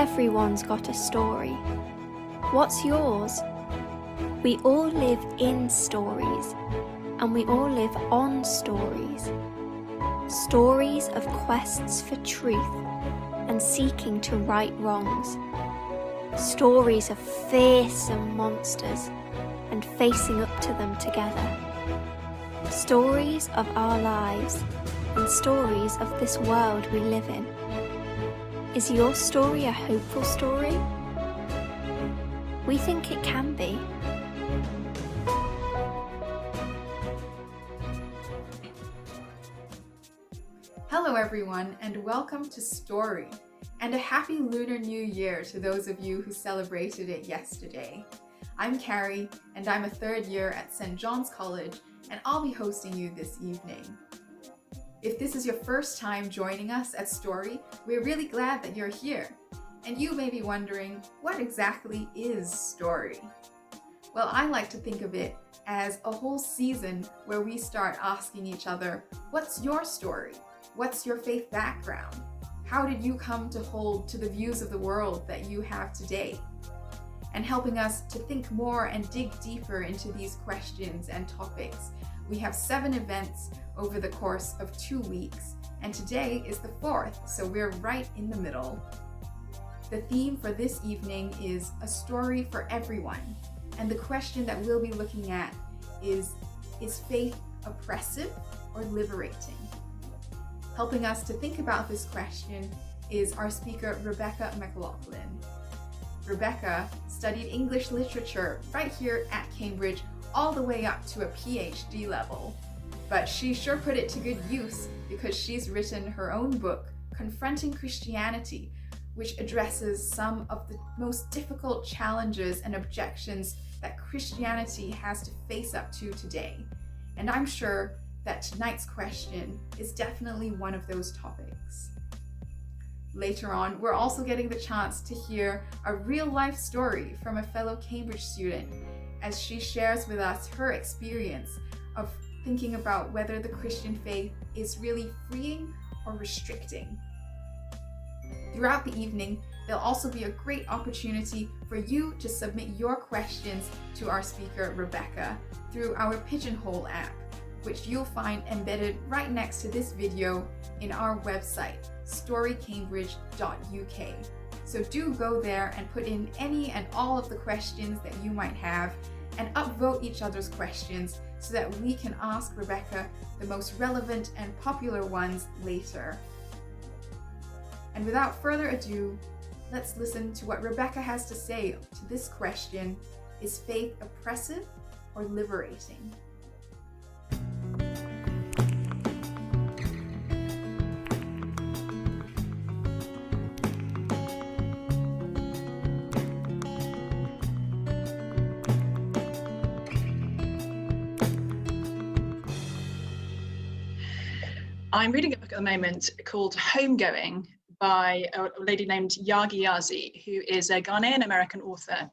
Everyone's got a story. What's yours? We all live in stories, and we all live on stories. Stories of quests for truth and seeking to right wrongs. Stories of fearsome monsters and facing up to them together. Stories of our lives and stories of this world we live in. Is your story a hopeful story? We think it can be. Hello everyone, and welcome to Story, and a happy Lunar New Year to those of you who celebrated it yesterday. I'm Carrie, and I'm a third year at St. John's College, and I'll be hosting you this evening. If this is your first time joining us at Story, we're really glad that you're here. And you may be wondering, what exactly is Story? Well, I like to think of it as a whole season where we start asking each other, what's your story? What's your faith background? How did you come to hold to the views of the world that you have today? And helping us to think more and dig deeper into these questions and topics, we have 7 events over the course of 2 weeks, and today is the 4th, so we're right in the middle. The theme for this evening is a story for everyone, and the question that we'll be looking at is faith oppressive or liberating? Helping us to think about this question is our speaker, Rebecca McLaughlin. Rebecca studied English literature right here at Cambridge all the way up to a PhD level. But she sure put it to good use because she's written her own book, Confronting Christianity, which addresses some of the most difficult challenges and objections that Christianity has to face up to today. And I'm sure that tonight's question is definitely one of those topics. Later on, we're also getting the chance to hear a real-life story from a fellow Cambridge student as she shares with us her experience of thinking about whether the Christian faith is really freeing or restricting. Throughout the evening, there'll also be a great opportunity for you to submit your questions to our speaker, Rebecca, through our Pigeonhole app, which you'll find embedded right next to this video in our website, storycambridge.uk. So do go there and put in any and all of the questions that you might have and upvote each other's questions so that we can ask Rebecca the most relevant and popular ones later. And without further ado, let's listen to what Rebecca has to say to this question: is faith oppressive or liberating? I'm reading a book at the moment called Homegoing by a lady named Yagi Yazi, who is a Ghanaian American author.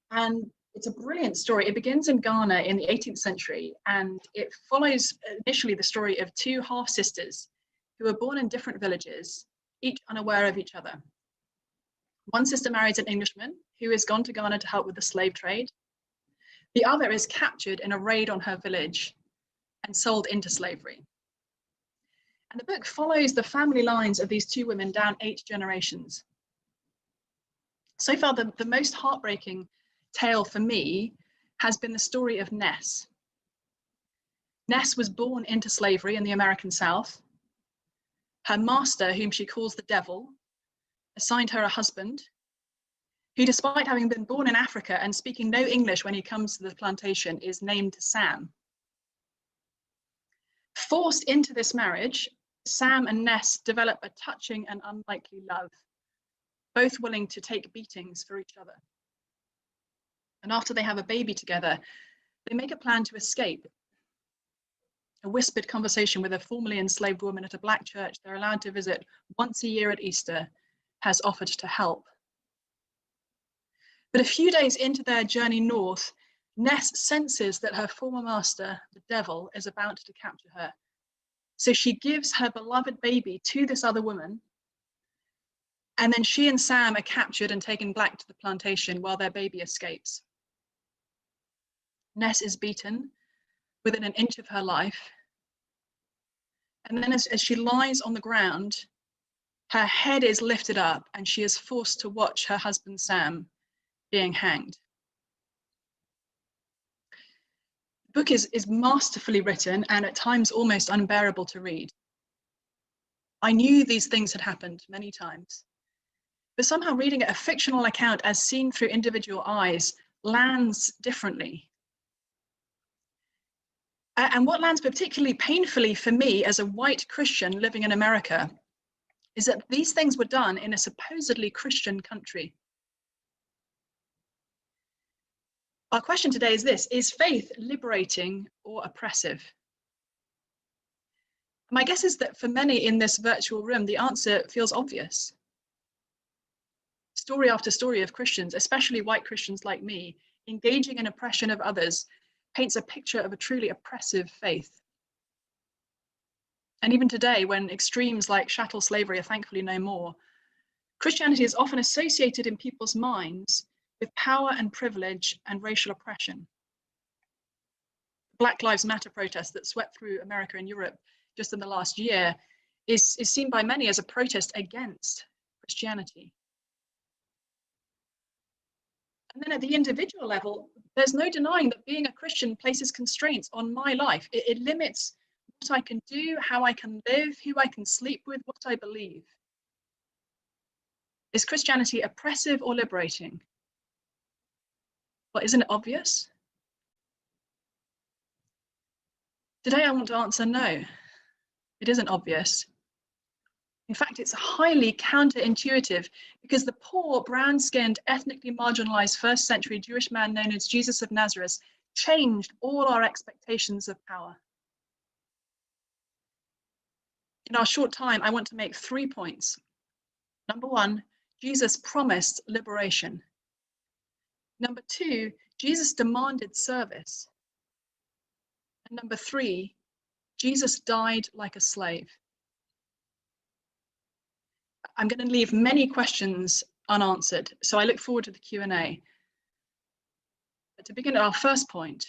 And it's a brilliant story. It begins in Ghana in the 18th century, and it follows initially the story of 2 half-sisters who were born in different villages, each unaware of each other. One sister marries an Englishman who has gone to Ghana to help with the slave trade. The other is captured in a raid on her village and sold into slavery. And the book follows the family lines of these 2 women down 8 generations. So far, the most heartbreaking tale for me has been the story of Ness. Ness was born into slavery in the American South. Her master, whom she calls the devil, assigned her a husband who, despite having been born in Africa and speaking no English when he comes to the plantation, is named Sam. Forced into this marriage, Sam and Ness develop a touching and unlikely love, both willing to take beatings for each other. And after they have a baby together, they make a plan to escape. A whispered conversation with a formerly enslaved woman at a black church they're allowed to visit once a year at Easter has offered to help. But a few days into their journey north, Ness senses that her former master, the devil, is about to capture her. So she gives her beloved baby to this other woman And then she and Sam are captured and taken back to the plantation while their baby escapes. Ness is beaten within an inch of her life. And then as she lies on the ground, her head is lifted up and she is forced to watch her husband Sam being hanged. The book is masterfully written and at times almost unbearable to read. I knew these things had happened many times, but somehow reading a fictional account as seen through individual eyes lands differently. And what lands particularly painfully for me as a white Christian living in America is that these things were done in a supposedly Christian country. Our question today is this: is faith liberating or oppressive? My guess is that for many in this virtual room, the answer feels obvious. Story after story of Christians, especially white Christians like me, engaging in oppression of others, paints a picture of a truly oppressive faith. And even today, when extremes like chattel slavery are thankfully no more, Christianity is often associated in people's minds with power and privilege and racial oppression. Black Lives Matter protests that swept through America and Europe just in the last year is seen by many as a protest against Christianity. And then at the individual level, there's no denying that being a Christian places constraints on my life. It limits what I can do, how I can live, who I can sleep with, what I believe. Is Christianity oppressive or liberating? Well, isn't it obvious? Today I want to answer no. It isn't obvious. In fact, it's highly counterintuitive because the poor, brown-skinned, ethnically marginalized first century Jewish man known as Jesus of Nazareth changed all our expectations of power. In our short time, I want to make 3 points. Number 1, Jesus promised liberation. Number 2, Jesus demanded service. And number 3, Jesus died like a slave. I'm going to leave many questions unanswered, so I look forward to the Q&A. But to begin at our first point,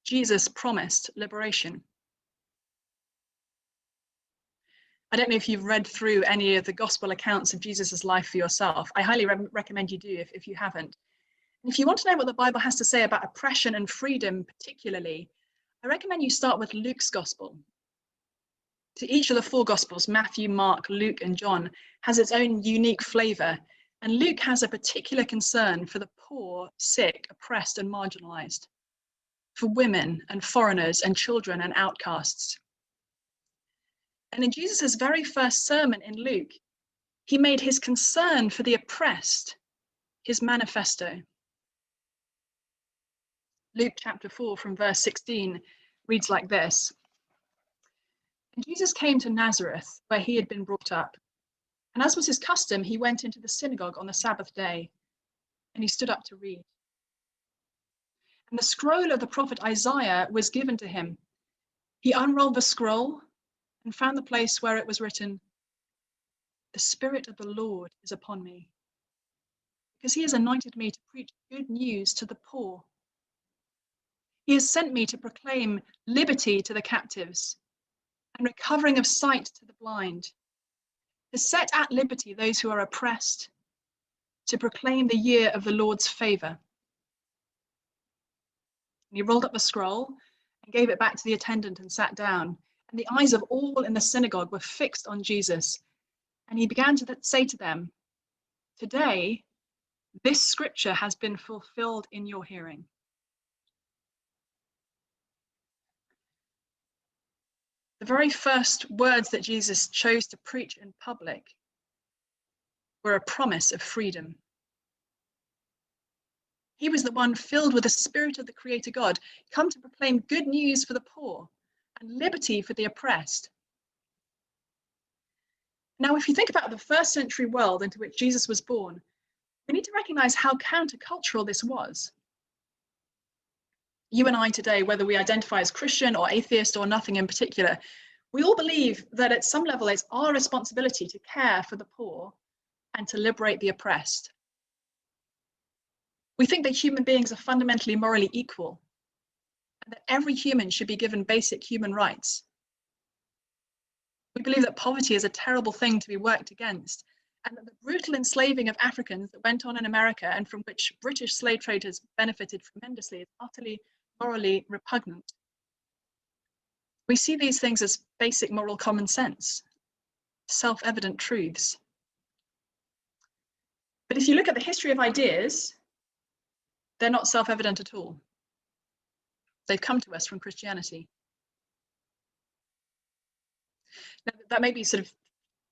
Jesus promised liberation. I don't know if you've read through any of the gospel accounts of Jesus's life for yourself. I highly recommend you do if you haven't. And if you want to know what the Bible has to say about oppression and freedom particularly, I recommend you start with Luke's gospel. To each of the 4 gospels, Matthew, Mark, Luke, and John, has its own unique flavor. And Luke has a particular concern for the poor, sick, oppressed, and marginalized, for women and foreigners and children and outcasts. And in Jesus's very first sermon in Luke, he made his concern for the oppressed his manifesto. Luke chapter 4 from verse 16 reads like this. And Jesus came to Nazareth, where he had been brought up. And as was his custom, he went into the synagogue on the Sabbath day, and he stood up to read. And the scroll of the prophet Isaiah was given to him. He unrolled the scroll and found the place where it was written, "The Spirit of the Lord is upon me, because he has anointed me to preach good news to the poor. He has sent me to proclaim liberty to the captives and recovering of sight to the blind, to set at liberty those who are oppressed, to proclaim the year of the Lord's favor." And he rolled up the scroll and gave it back to the attendant and sat down. And the eyes of all in the synagogue were fixed on Jesus. And he began to say to them, "Today, this scripture has been fulfilled in your hearing." The very first words that Jesus chose to preach in public were a promise of freedom. He was the one filled with the Spirit of the Creator God, come to proclaim good news for the poor and liberty for the oppressed. Now, if you think about the first century world into which Jesus was born, we need to recognize how countercultural this was. You and I today, whether we identify as Christian or atheist or nothing in particular, we all believe that at some level it's our responsibility to care for the poor and to liberate the oppressed. We think that human beings are fundamentally morally equal, and that every human should be given basic human rights. We believe that poverty is a terrible thing to be worked against, and that the brutal enslaving of Africans that went on in America and from which British slave traders benefited tremendously is utterly morally repugnant. We see these things as basic moral common sense, self-evident truths. But if you look at the history of ideas, they're not self-evident at all. They've come to us from Christianity. Now, that may be sort of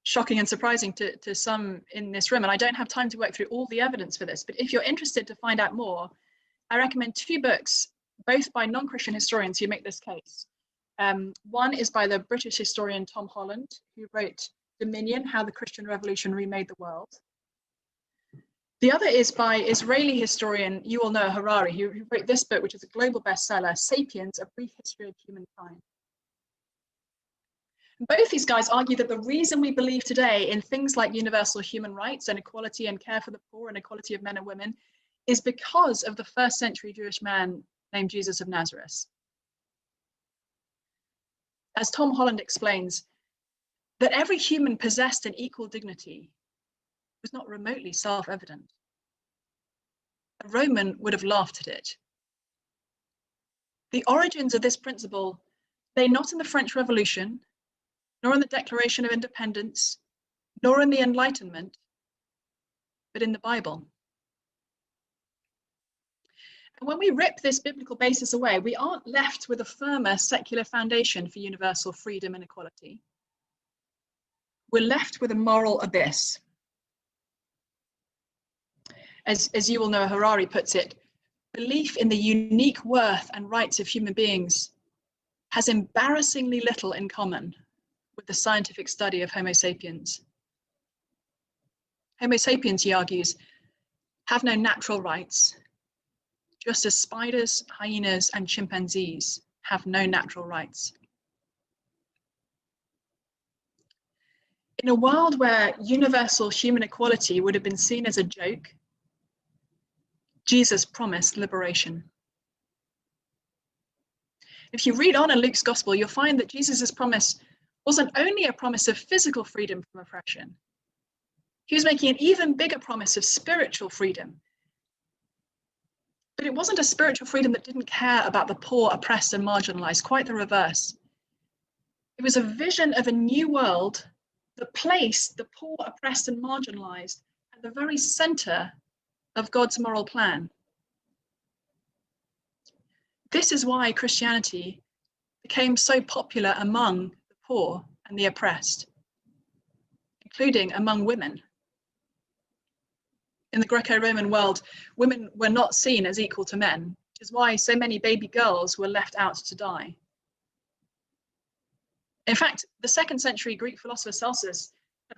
shocking and surprising to some in this room, and I don't have time to work through all the evidence for this, but if you're interested to find out more, I recommend two books, both by non-Christian historians who make this case. One is by the British historian Tom Holland, who wrote Dominion, How the Christian Revolution Remade the World. The other is by Israeli historian Yuval Noah Harari, who wrote this book, which is a global bestseller, Sapiens, A Brief History of Humankind. Both these guys argue that the reason we believe today in things like universal human rights and equality and care for the poor and equality of men and women is because of the first century Jewish man named Jesus of Nazareth. As Tom Holland explains, that every human possessed an equal dignity was not remotely self-evident. A Roman would have laughed at it. The origins of this principle lay not in the French Revolution, nor in the Declaration of Independence, nor in the Enlightenment, but in the Bible. And when we rip this biblical basis away, we aren't left with a firmer secular foundation for universal freedom and equality. We're left with a moral abyss. As Yuval Noah Harari puts it, belief in the unique worth and rights of human beings has embarrassingly little in common with the scientific study of Homo sapiens. Homo sapiens, he argues, have no natural rights, just as spiders, hyenas, and chimpanzees have no natural rights. In a world where universal human equality would have been seen as a joke, Jesus promised liberation. If you read on in Luke's gospel, you'll find that Jesus' promise wasn't only a promise of physical freedom from oppression. He was making an even bigger promise of spiritual freedom. But it wasn't a spiritual freedom that didn't care about the poor, oppressed, and marginalized, quite the reverse. It was a vision of a new world that placed the poor, oppressed, and marginalized at the very center of God's moral plan. This is why Christianity became so popular among the poor and the oppressed, including among women. In the Greco-Roman world, women were not seen as equal to men, which is why so many baby girls were left out to die. In fact, the 2nd century Greek philosopher Celsus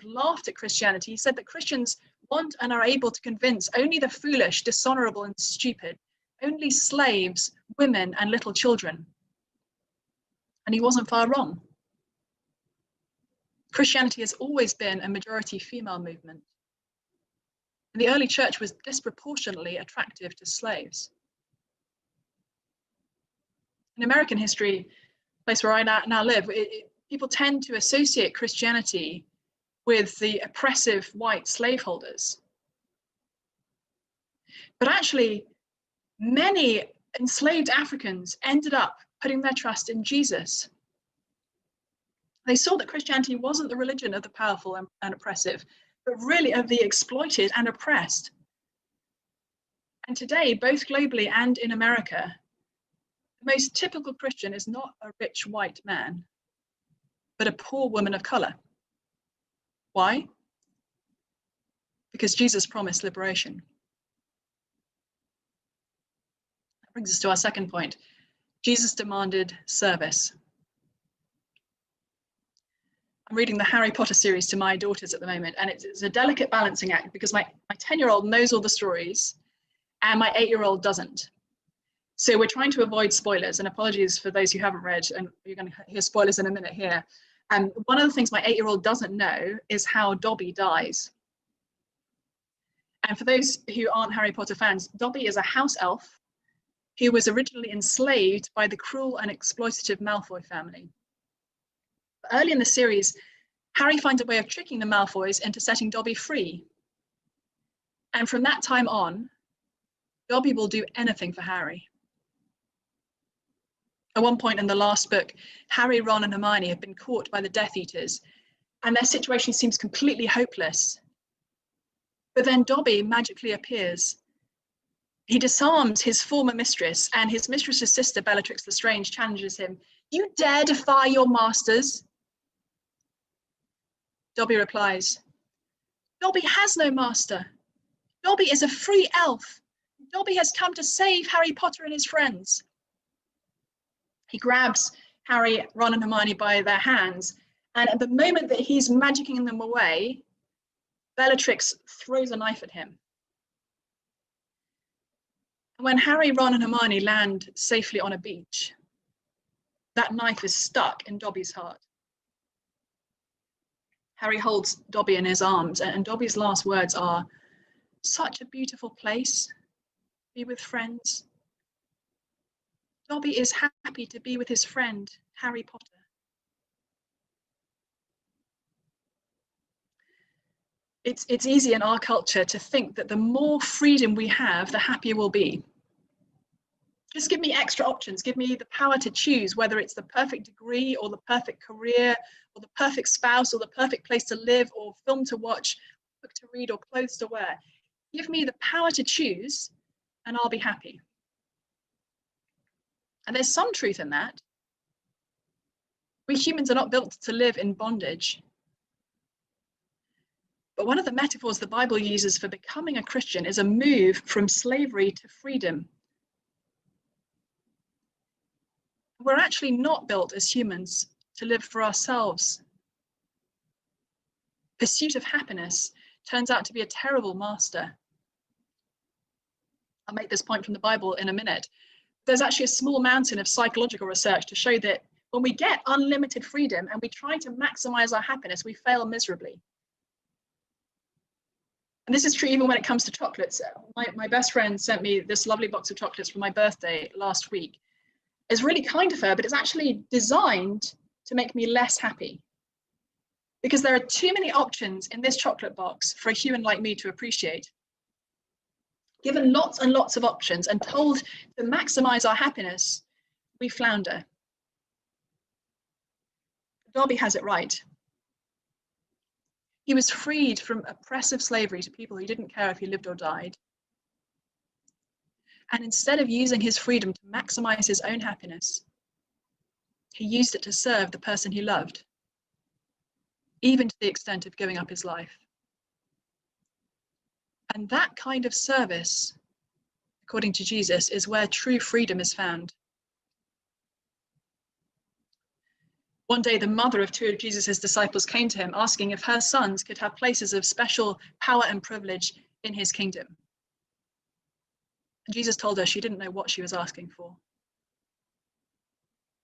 laughed at Christianity. He said that Christians want and are able to convince only the foolish, dishonorable, and stupid, only slaves, women, and little children. And he wasn't far wrong. Christianity has always been a majority female movement. And the early church was disproportionately attractive to slaves. In American history, the place where I now live, people tend to associate Christianity with the oppressive white slaveholders. But actually, many enslaved Africans ended up putting their trust in Jesus. They saw that Christianity wasn't the religion of the powerful and oppressive, but really of the exploited and oppressed. And today, both globally and in America, the most typical Christian is not a rich white man, but a poor woman of color. Why? Because Jesus promised liberation. That brings us to our second point. Jesus demanded service. I'm reading the Harry Potter series to my daughters at the moment, and it's a delicate balancing act because my 10-year-old knows all the stories and my 8-year-old doesn't. So we're trying to avoid spoilers, and apologies for those who haven't read, and you're going to hear spoilers in a minute here. One of the things my 8-year-old doesn't know is how Dobby dies. And for those who aren't Harry Potter fans, Dobby is a house elf who was originally enslaved by the cruel and exploitative Malfoy family. But early in the series, Harry finds a way of tricking the Malfoys into setting Dobby free. And from that time on, Dobby will do anything for Harry. At one point in the last book, Harry, Ron, and Hermione have been caught by the Death Eaters, and their situation seems completely hopeless. But then Dobby magically appears. He disarms his former mistress, and his mistress's sister, Bellatrix Lestrange, challenges him. "You dare defy your masters?" Dobby replies, "Dobby has no master. Dobby is a free elf. Dobby has come to save Harry Potter and his friends." He grabs Harry, Ron, and Hermione by their hands, and at the moment that he's magicking them away, Bellatrix throws a knife at him. When Harry, Ron, and Hermione land safely on a beach, that knife is stuck in Dobby's heart. Harry holds Dobby in his arms, and Dobby's last words are, "Such a beautiful place, be with friends." Dobby is happy to be with his friend, Harry Potter. It's easy in our culture to think that the more freedom we have, the happier we'll be. Just give me extra options. Give me the power to choose whether it's the perfect degree or the perfect career or the perfect spouse or the perfect place to live or film to watch, book to read or clothes to wear. Give me the power to choose and I'll be happy. And there's some truth in that. We humans are not built to live in bondage. But one of the metaphors the Bible uses for becoming a Christian is a move from slavery to freedom. We're actually not built as humans to live for ourselves. Pursuit of happiness turns out to be a terrible master. I'll make this point from the Bible in a minute. There's actually a small mountain of psychological research to show that when we get unlimited freedom and we try to maximize our happiness, we fail miserably. And this is true even when it comes to chocolates. My best friend sent me this lovely box of chocolates for my birthday last week. It's really kind of her, but it's actually designed to make me less happy. Because there are too many options in this chocolate box for a human like me to appreciate. Given lots and lots of options and told to maximize our happiness, we flounder. Dobby has it right. He was freed from oppressive slavery to people who didn't care if he lived or died. And instead of using his freedom to maximize his own happiness, he used it to serve the person he loved, even to the extent of giving up his life. And that kind of service, according to Jesus, is where true freedom is found. One day, the mother of two of Jesus' disciples came to him, asking if her sons could have places of special power and privilege in his kingdom. And Jesus told her she didn't know what she was asking for.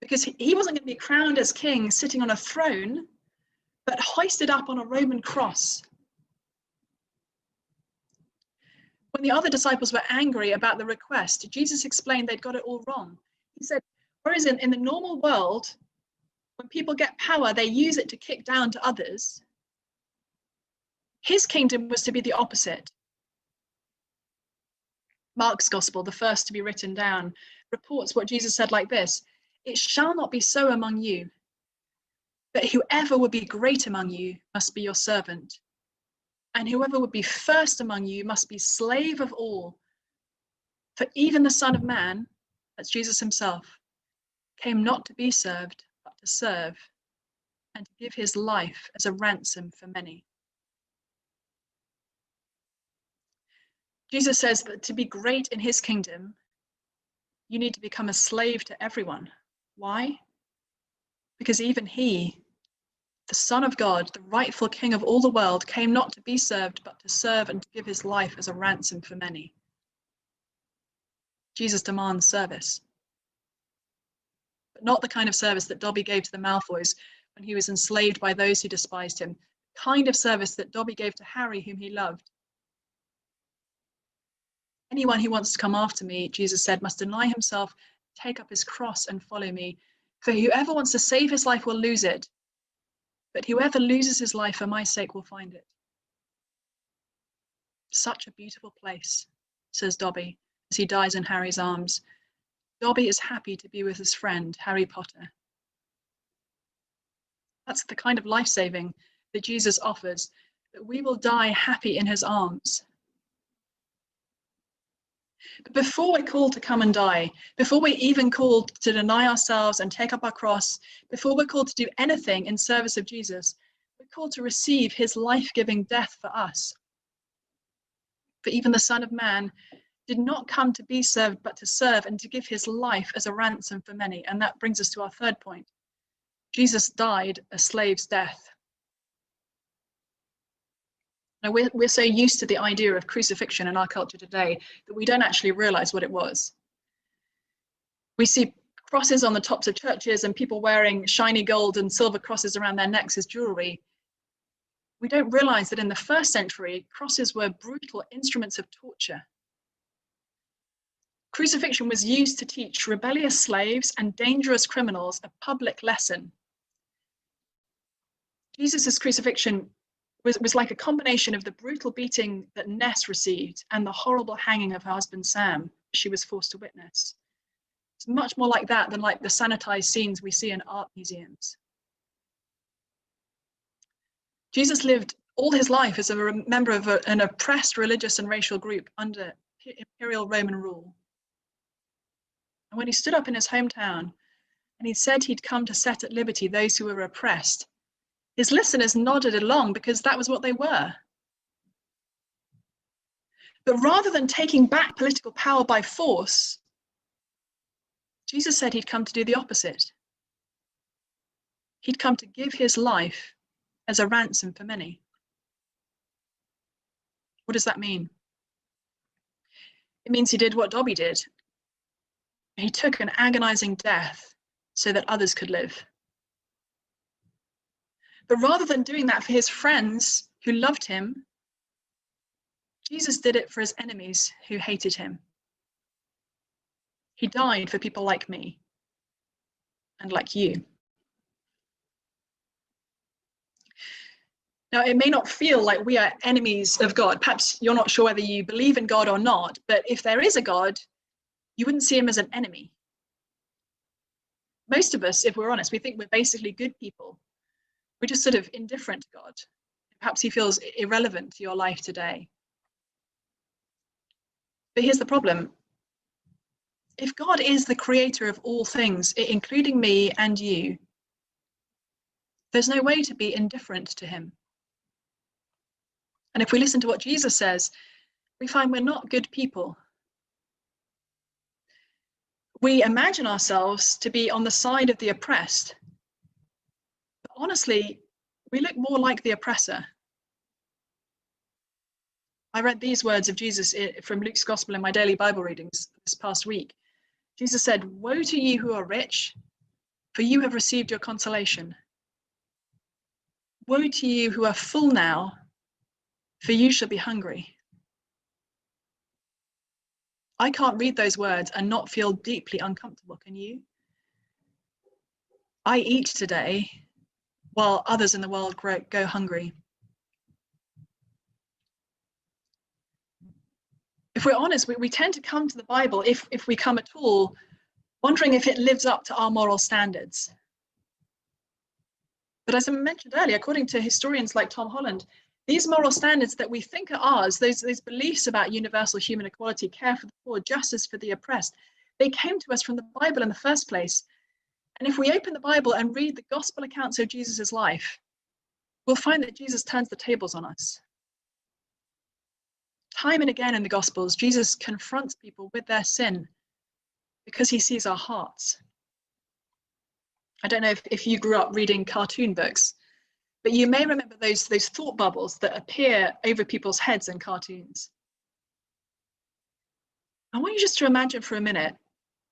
Because he wasn't going to be crowned as king sitting on a throne, but hoisted up on a Roman cross. When the other disciples were angry about the request, Jesus explained they'd got it all wrong. He said, whereas in the normal world, when people get power, they use it to kick down to others. His kingdom was to be the opposite. Mark's gospel, the first to be written down, reports what Jesus said like this: "It shall not be so among you, but whoever would be great among you must be your servant. And whoever would be first among you must be slave of all. For even the Son of Man," that's Jesus himself, "came not to be served, but to serve, and to give his life as a ransom for many." Jesus says that to be great in his kingdom, you need to become a slave to everyone. Why? Because even he, the Son of God, the rightful King of all the world, came not to be served, but to serve and to give his life as a ransom for many. Jesus demands service, but not the kind of service that Dobby gave to the Malfoys when he was enslaved by those who despised him, the kind of service that Dobby gave to Harry, whom he loved. Anyone who wants to come after me, Jesus said, must deny himself, take up his cross and follow me. For whoever wants to save his life will lose it, but whoever loses his life for my sake will find it. Such a beautiful place, says Dobby, as he dies in Harry's arms. Dobby is happy to be with his friend, Harry Potter. That's the kind of life-saving that Jesus offers, that we will die happy in his arms. But before we're called to come and die, before we're even called to deny ourselves and take up our cross, before we're called to do anything in service of Jesus, we're called to receive his life-giving death for us. For even the Son of Man did not come to be served, but to serve and to give his life as a ransom for many. And that brings us to our third point. Jesus died a slave's death. Now, we're so used to the idea of crucifixion in our culture today that we don't actually realize what it was. We see crosses on the tops of churches and people wearing shiny gold and silver crosses around their necks as jewelry. We don't realize that in the first century, crosses were brutal instruments of torture. Crucifixion was used to teach rebellious slaves and dangerous criminals a public lesson. Jesus' crucifixion was like a combination of the brutal beating that Ness received and the horrible hanging of her husband Sam she was forced to witness. It's much more like that than like the sanitized scenes we see in art museums. Jesus lived all his life as a member of an oppressed religious and racial group under imperial Roman rule. And when he stood up in his hometown and he said he'd come to set at liberty those who were oppressed, his listeners nodded along because that was what they were. But rather than taking back political power by force, Jesus said he'd come to do the opposite. He'd come to give his life as a ransom for many. What does that mean? It means he did what Dobby did. He took an agonizing death so that others could live. But rather than doing that for his friends who loved him, Jesus did it for his enemies who hated him. He died for people like me and like you. Now, it may not feel like we are enemies of God. Perhaps you're not sure whether you believe in God or not, but if there is a God, you wouldn't see him as an enemy. Most of us, if we're honest, we think we're basically good people. We're just sort of indifferent to God. Perhaps he feels irrelevant to your life today. But here's the problem. If God is the creator of all things, including me and you, there's no way to be indifferent to him. And if we listen to what Jesus says, we find we're not good people. We imagine ourselves to be on the side of the oppressed. But honestly, we look more like the oppressor. I read these words of Jesus from Luke's Gospel in my daily Bible readings this past week. Jesus said, "Woe to you who are rich, for you have received your consolation. Woe to you who are full now, for you shall be hungry." I can't read those words and not feel deeply uncomfortable, can you? I eat today while others in the world go hungry. If we're honest, we tend to come to the Bible, if we come at all, wondering if it lives up to our moral standards. But as I mentioned earlier, according to historians like Tom Holland, these moral standards that we think are ours, those beliefs about universal human equality, care for the poor, justice for the oppressed, they came to us from the Bible in the first place. And if we open the Bible and read the gospel accounts of Jesus' life, we'll find that Jesus turns the tables on us. Time and again in the Gospels, Jesus confronts people with their sin because he sees our hearts. I don't know if you grew up reading cartoon books, but you may remember those thought bubbles that appear over people's heads in cartoons. I want you just to imagine for a minute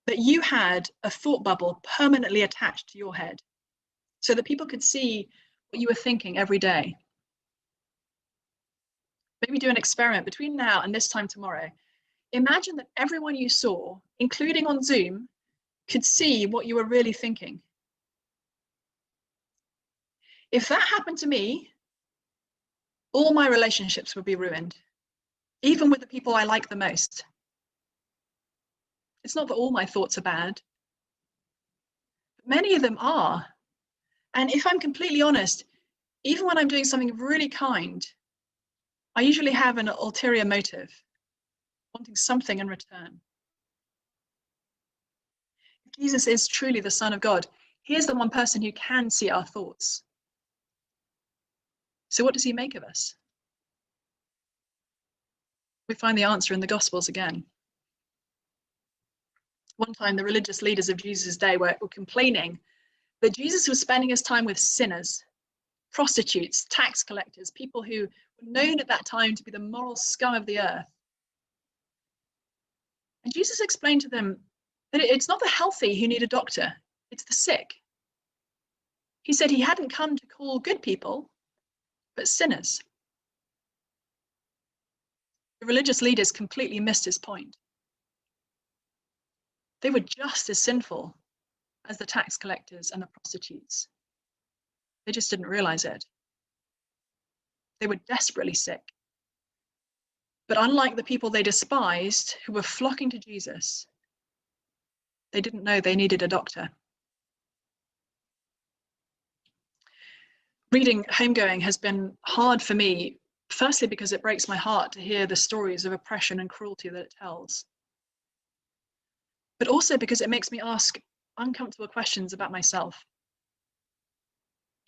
that you had a thought bubble permanently attached to your head so that people could see what you were thinking every day. Maybe do an experiment between now and this time tomorrow. Imagine that everyone you saw, including on Zoom, could see what you were really thinking. If that happened to me, all my relationships would be ruined, even with the people I like the most. It's not that all my thoughts are bad, but many of them are. And if I'm completely honest, even when I'm doing something really kind, I usually have an ulterior motive, wanting something in return. If Jesus is truly the Son of God, he is the one person who can see our thoughts. So what does he make of us? We find the answer in the Gospels again. One time, the religious leaders of Jesus' day were complaining that Jesus was spending his time with sinners, prostitutes, tax collectors, people who were known at that time to be the moral scum of the earth. And Jesus explained to them that it's not the healthy who need a doctor, it's the sick. He said he hadn't come to call good people, but sinners. The religious leaders completely missed his point. They were just as sinful as the tax collectors and the prostitutes. They just didn't realize it. They were desperately sick. But unlike the people they despised, who were flocking to Jesus, they didn't know they needed a doctor. Reading Homegoing has been hard for me, firstly because it breaks my heart to hear the stories of oppression and cruelty that it tells, but also because it makes me ask uncomfortable questions about myself.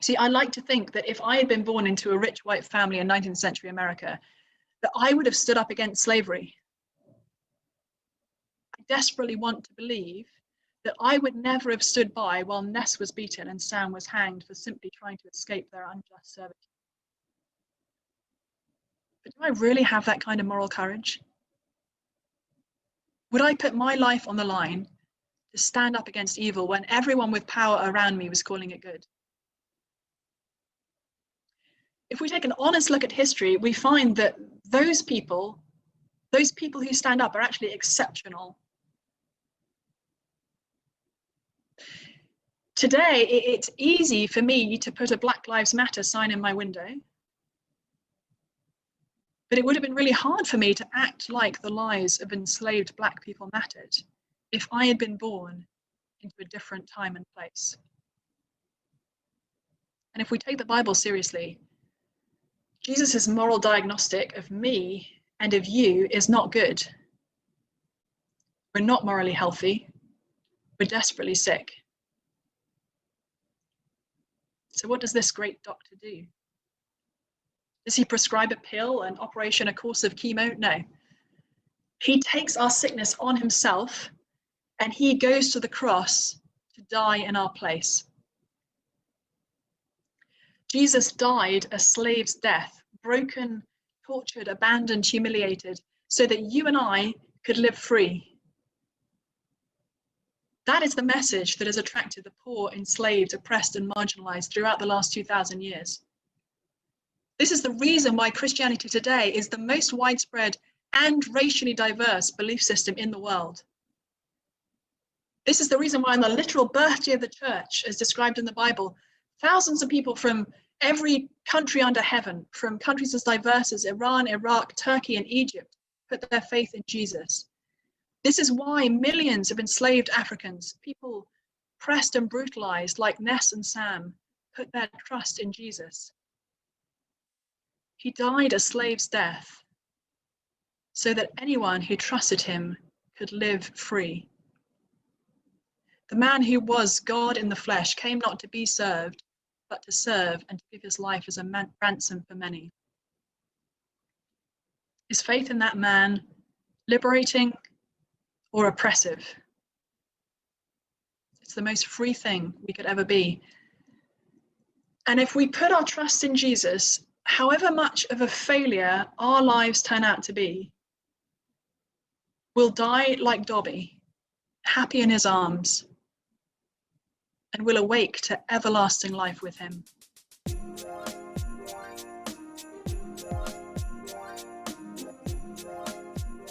See, I like to think that if I had been born into a rich white family in 19th century America, that I would have stood up against slavery. I desperately want to believe that I would never have stood by while Ness was beaten and Sam was hanged for simply trying to escape their unjust servitude. But do I really have that kind of moral courage? Would I put my life on the line to stand up against evil when everyone with power around me was calling it good? If we take an honest look at history, we find that those people who stand up are actually exceptional. Today, it's easy for me to put a Black Lives Matter sign in my window, but it would have been really hard for me to act like the lives of enslaved Black people mattered if I had been born into a different time and place. And if we take the Bible seriously, Jesus' moral diagnostic of me and of you is not good. We're not morally healthy. We're desperately sick. So what does this great doctor do? Does he prescribe a pill, an operation, a course of chemo? No. He takes our sickness on himself and he goes to the cross to die in our place. Jesus died a slave's death, broken, tortured, abandoned, humiliated, so that you and I could live free. That is the message that has attracted the poor, enslaved, oppressed, and marginalized throughout the last 2,000 years. This is the reason why Christianity today is the most widespread and racially diverse belief system in the world. This is the reason why on the literal birthday of the church, as described in the Bible, thousands of people from every country under heaven, from countries as diverse as Iran, Iraq, Turkey, and Egypt, put their faith in Jesus. This is why millions of enslaved Africans, people pressed and brutalized like Ness and Sam, put their trust in Jesus. He died a slave's death so that anyone who trusted him could live free. The man who was God in the flesh came not to be served, but to serve and to give his life as a ransom for many. Is faith in that man liberating or oppressive? It's the most free thing we could ever be. And if we put our trust in Jesus, however much of a failure our lives turn out to be, we'll die like Dobby, happy in his arms, and we'll awake to everlasting life with him.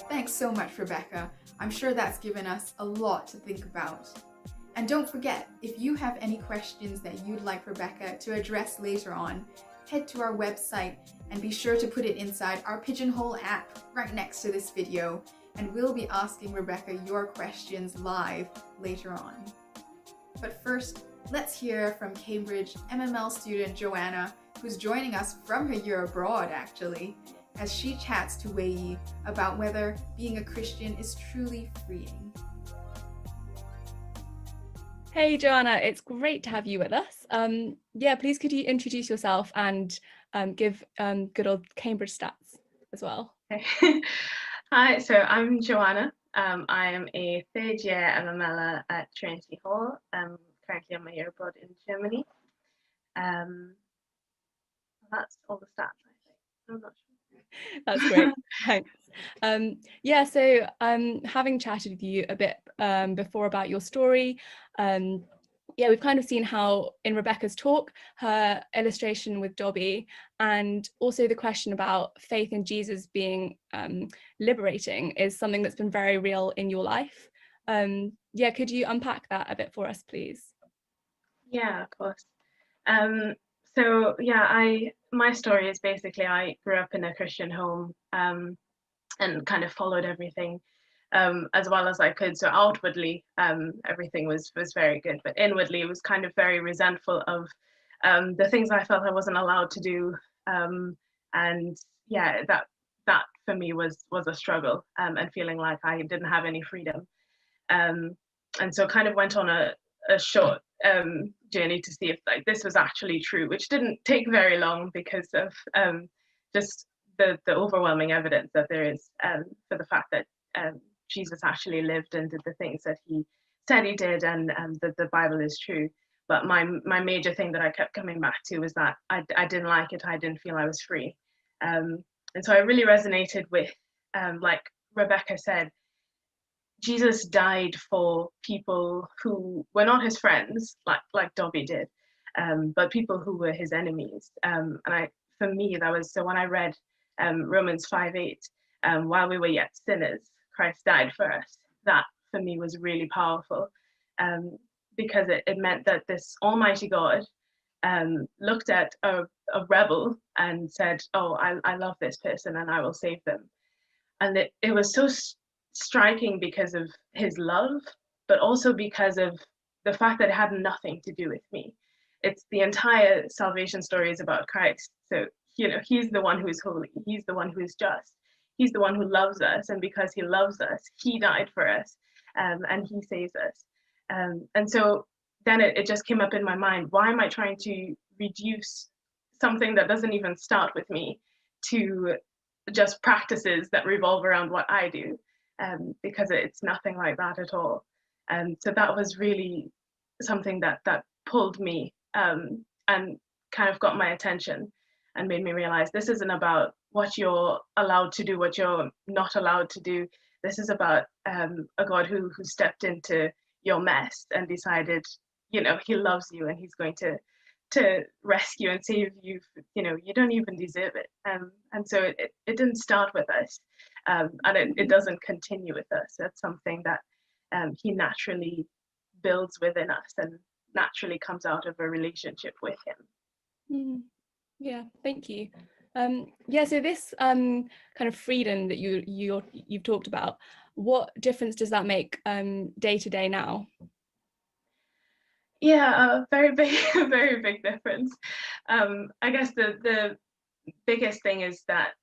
Thanks so much, Rebecca. I'm sure that's given us a lot to think about. And don't forget, if you have any questions that you'd like Rebecca to address later on, head to our website and be sure to put it inside our Pigeonhole app right next to this video, and we'll be asking Rebecca your questions live later on. But first, let's hear from Cambridge MML student Joanna, who's joining us from her year abroad actually, as she chats to Wei about whether being a Christian is truly freeing. Hey Joanna, it's great to have you with us. Yeah, please could you introduce yourself and give good old Cambridge stats as well. Hi, so I'm Joanna. I am a third year MMLer at Trinity Hall. Currently on my year abroad in Germany. That's all the stats, I think. I'm not sure. That's great. Thanks. Yeah, so having chatted with you a bit before about your story, yeah, we've kind of seen how in Rebecca's talk, her illustration with Dobby, and also the question about faith in Jesus being liberating is something that's been very real in your life. Yeah, could you unpack that a bit for us, please? Yeah, of course. So yeah, my story is basically I grew up in a Christian home and kind of followed everything as well as I could. So outwardly, everything was very good, but inwardly, it was kind of very resentful of the things I felt I wasn't allowed to do. And yeah, that for me was a struggle and feeling like I didn't have any freedom. And so kind of went on a short journey to see if like this was actually true, which didn't take very long because of just the overwhelming evidence that there is for the fact that Jesus actually lived and did the things that he said he did, and that the Bible is true. But my major thing that I kept coming back to was that I didn't like it. I didn't feel I was free. And so I really resonated with, like Rebecca said, Jesus died for people who were not his friends, like Dobby did, but people who were his enemies. And for me, that was, so when I read Romans 5:8, while we were yet sinners, Christ died for us. That for me was really powerful, because it meant that this Almighty God looked at a rebel and said, "Oh, I love this person and I will save them." And it was so striking because of his love, but also because of the fact that it had nothing to do with me. It's the entire salvation story is about Christ. So, you know, he's the one who is holy. He's the one who is just. He's the one who loves us. And because he loves us, he died for us, and he saves us. And so then it just came up in my mind, why am I trying to reduce something that doesn't even start with me to just practices that revolve around what I do? Because it's nothing like that at all. So that was really something that pulled me and kind of got my attention and made me realize this isn't about what you're allowed to do, what you're not allowed to do. This is about a God who stepped into your mess and decided, you know, he loves you and he's going to rescue and save you. You know, you don't even deserve it. And so it didn't start with us, and it doesn't continue with us. That's something that he naturally builds within us and naturally comes out of a relationship with him. Yeah, thank you. Yeah, so this kind of freedom that you've talked about, what difference does that make day to day now? Yeah, a very big difference. I guess the biggest thing is that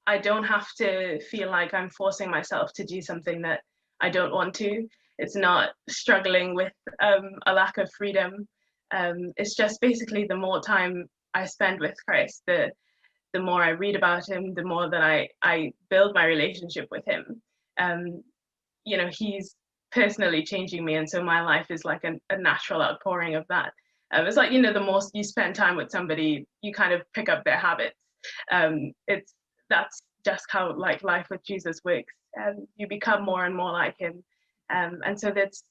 I don't have to feel like I'm forcing myself to do something that I don't want to. It's not struggling with a lack of freedom. It's just basically the more time I spend with Christ, the more I read about him, the more that I build my relationship with him. You know, he's personally changing me, and so my life is like a natural outpouring of that. It's like, you know, the more you spend time with somebody, you kind of pick up their habits. That's just how like life with Jesus works. You become more and more like him, and so it's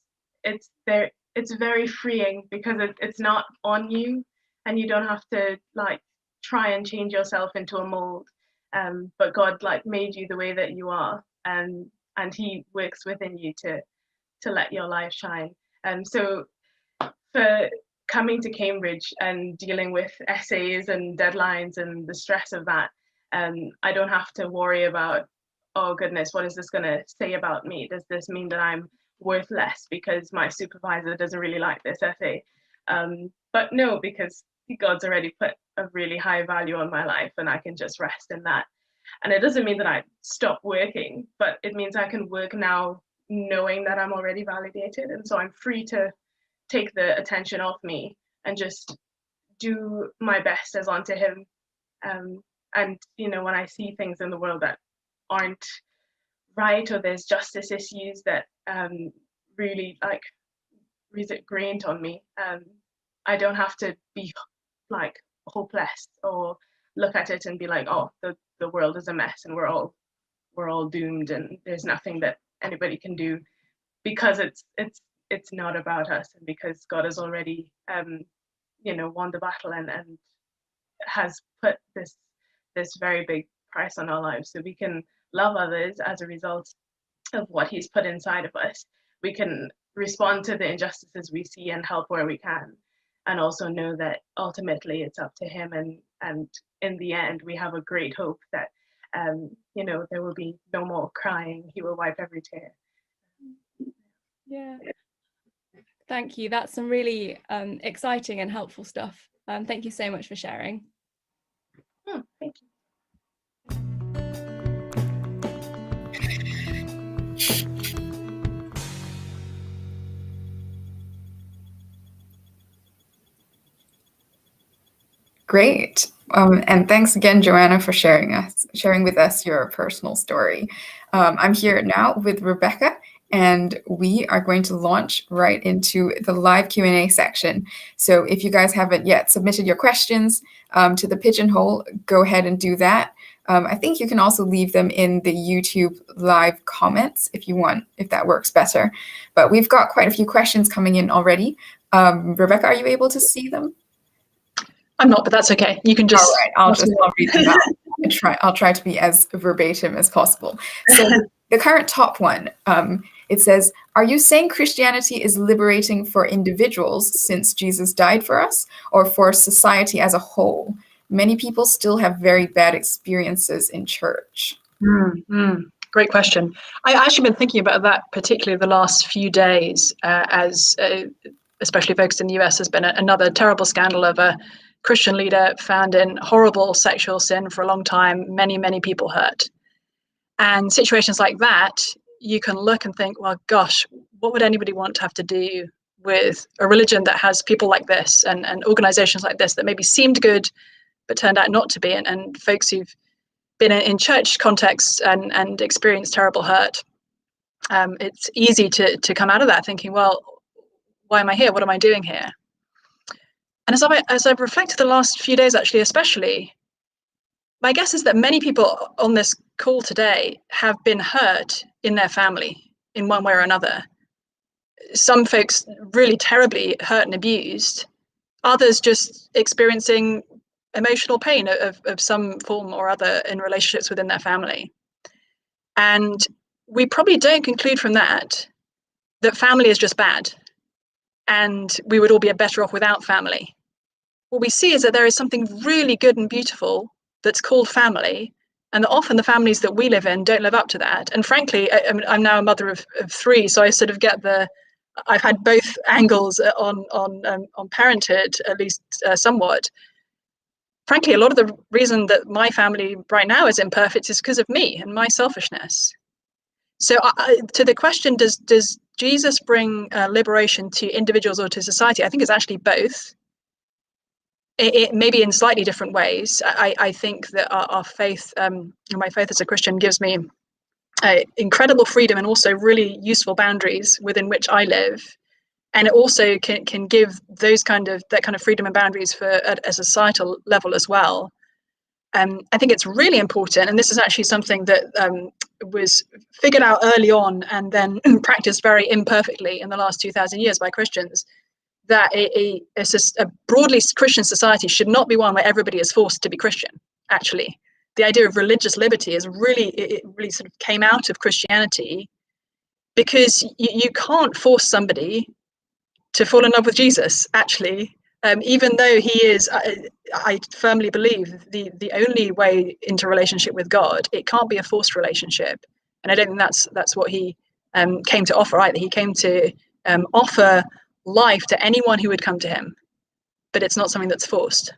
very freeing because it's not on you, and you don't have to like try and change yourself into a mold. but God like made you the way that you are, and He works within you to let your light shine. So for coming to Cambridge and dealing with essays and deadlines and the stress of that, I don't have to worry about, oh goodness, what is this going to say about me? Does this mean that I'm worth less because my supervisor doesn't really like this essay? But no, because God's already put a really high value on my life, and I can just rest in that. And it doesn't mean that I stop working, but it means I can work now knowing that I'm already validated. And so I'm free to take the attention off me and just do my best as unto Him. And, you know, when I see things in the world that aren't right, or there's justice issues that really like grate on me, I don't have to be like hopeless or look at it and be like, oh, the world is a mess and we're all doomed and there's nothing that anybody can do, because it's not about us, and because God has already won the battle and has put this very big price on our lives, so we can love others as a result of what He's put inside of us. We can respond to the injustices we see and help where we can, and also know that ultimately it's up to Him, and in the end we have a great hope that there will be no more crying. He will wipe every tear. Yeah, thank you. That's some really exciting and helpful stuff. Thank you so much for sharing. Thank you. Great. And thanks again, Joanna, for sharing with us your personal story. I'm here now with Rebecca, and we are going to launch right into the live Q&A section. So if you guys haven't yet submitted your questions to the Pigeonhole, go ahead and do that. I think you can also leave them in the YouTube live comments if you want, if that works better. But we've got quite a few questions coming in already. Rebecca, are you able to see them? I'm not, but that's okay. You can just. All right, I'll read them out. I'll try to be as verbatim as possible. So the current top one, it says, "Are you saying Christianity is liberating for individuals since Jesus died for us, or for society as a whole? Many people still have very bad experiences in church." Great question. I've actually been thinking about that, particularly the last few days, as especially focused in the US, has been another terrible scandal of a Christian leader found in horrible sexual sin for a long time, many people hurt. And situations like that, you can look and think, well, gosh, what would anybody want to have to do with a religion that has people like this and organizations like this that maybe seemed good but turned out not to be, and folks who've been in church contexts and experienced terrible hurt. It's easy to come out of that thinking, well, why am I here? What am I doing here? And as I've reflected the last few days, actually, especially, my guess is that many people on this call today have been hurt in their family in one way or another. Some folks really terribly hurt and abused, others just experiencing emotional pain of some form or other in relationships within their family. And we probably don't conclude from that family is just bad and we would all be better off without family. What we see is that there is something really good and beautiful that's called family, and that often the families that we live in don't live up to that. And frankly, I'm now a mother of three, so I sort of get I've had both angles on parenthood, at least somewhat. Frankly, a lot of the reason that my family right now is imperfect is because of me and my selfishness. So to the question, does Jesus bring liberation to individuals or to society? I think it's actually both. It maybe in slightly different ways. I think that our faith, my faith as a Christian, gives me incredible freedom and also really useful boundaries within which I live. And it also can give that kind of freedom and boundaries for a societal level as well. I think it's really important, and this is actually something that was figured out early on and then practiced very imperfectly in the last 2,000 years by Christians, that a broadly Christian society should not be one where everybody is forced to be Christian, actually. the idea of religious liberty is really, it really sort of came out of Christianity, because you can't force somebody to fall in love with Jesus, actually, even though he is, I firmly believe, the only way into relationship with God. It can't be a forced relationship, and I don't think that's what he came to offer either. He came to offer life to anyone who would come to him, but it's not something that's forced.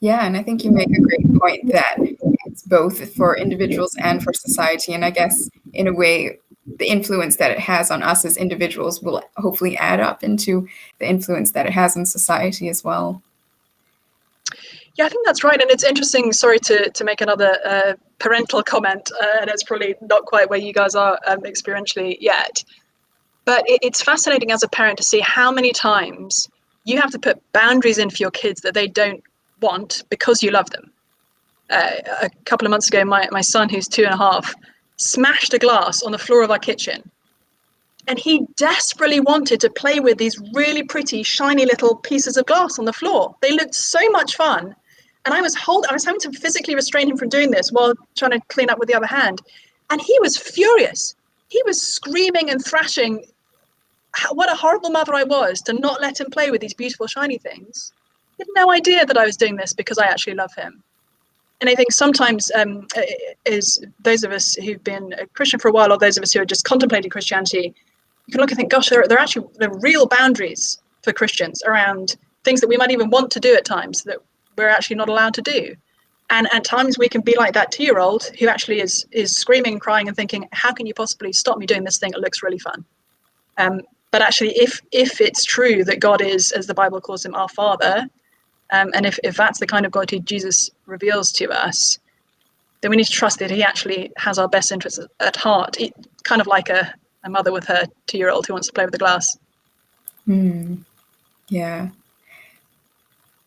Yeah, and I think you make a great point that it's both for individuals and for society. And I guess in a way, the influence that it has on us as individuals will hopefully add up into the influence that it has on society as well. Yeah, I think that's right. And it's interesting, sorry to make another parental comment, and it's probably not quite where you guys are experientially yet, but it's fascinating as a parent to see how many times you have to put boundaries in for your kids that they don't want because you love them. A couple of months ago, my son, who's 2.5, smashed a glass on the floor of our kitchen. And he desperately wanted to play with these really pretty, shiny little pieces of glass on the floor. They looked so much fun. And I was having to physically restrain him from doing this while trying to clean up with the other hand. And he was furious. He was screaming and thrashing. What a horrible mother I was to not let him play with these beautiful, shiny things. He had no idea that I was doing this because I actually love him. And I think sometimes is those of us who've been a Christian for a while, or those of us who are just contemplating Christianity, you can look and think, gosh, there are real boundaries for Christians around things that we might even want to do at times that we're actually not allowed to do. And at times we can be like that 2-year-old who actually is screaming and crying and thinking, how can you possibly stop me doing this thing? It looks really fun. But actually, if it's true that God is, as the Bible calls him, our Father, and if that's the kind of God who Jesus reveals to us, then we need to trust that he actually has our best interests at heart, kind of like a mother with her 2-year-old who wants to play with the glass. Yeah.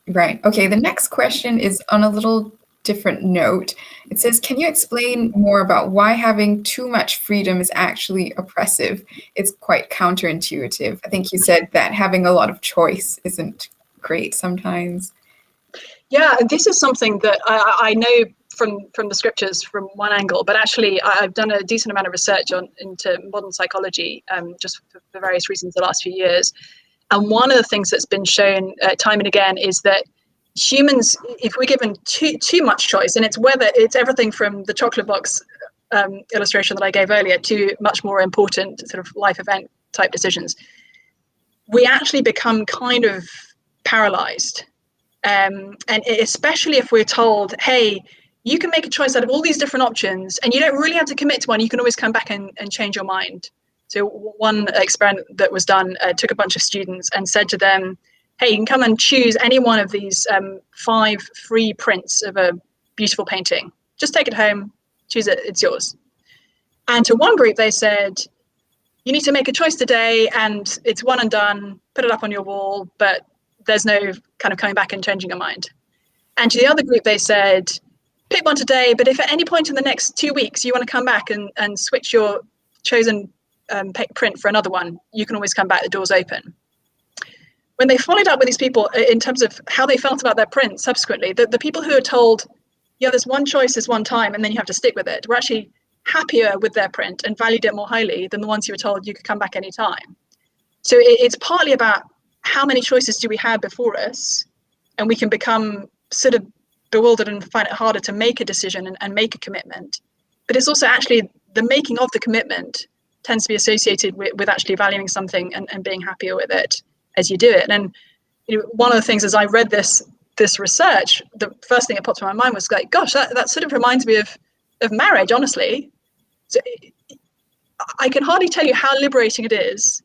Right. Okay, the next question is on a little different note. It says, can you explain more about why having too much freedom is actually oppressive? It's quite counterintuitive. I think you said that having a lot of choice isn't great sometimes. Yeah, this is something that I know from the scriptures from one angle, but actually I've done a decent amount of research into modern psychology, just for various reasons the last few years. And one of the things that's been shown time and again is that humans, if we're given too much choice, and it's everything from the chocolate box illustration that I gave earlier to much more important sort of life event type decisions, we actually become kind of paralyzed. And especially if we're told, hey, you can make a choice out of all these different options and you don't really have to commit to one. You can always come back and change your mind. So one experiment that was done took a bunch of students and said to them, hey, you can come and choose any one of these 5 free prints of a beautiful painting. Just take it home, choose it, it's yours. And to one group, they said, you need to make a choice today and it's one and done, put it up on your wall, but there's no kind of coming back and changing your mind. And to the other group, they said, pick one today, but if at any point in the next 2 weeks you want to come back and switch your chosen print for another one, you can always come back, the door's open. When they followed up with these people in terms of how they felt about their print subsequently, the people who are told, yeah, there's one choice, there's one time, and then you have to stick with it, were actually happier with their print and valued it more highly than the ones who were told you could come back anytime. So it's partly about how many choices do we have before us, and we can become sort of bewildered and find it harder to make a decision and make a commitment. But it's also actually the making of the commitment tends to be associated with actually valuing something and being happier with it as you do it. And one of the things as I read this research, the first thing that popped in my mind was like, gosh, that sort of reminds me of marriage, honestly. So I can hardly tell you how liberating it is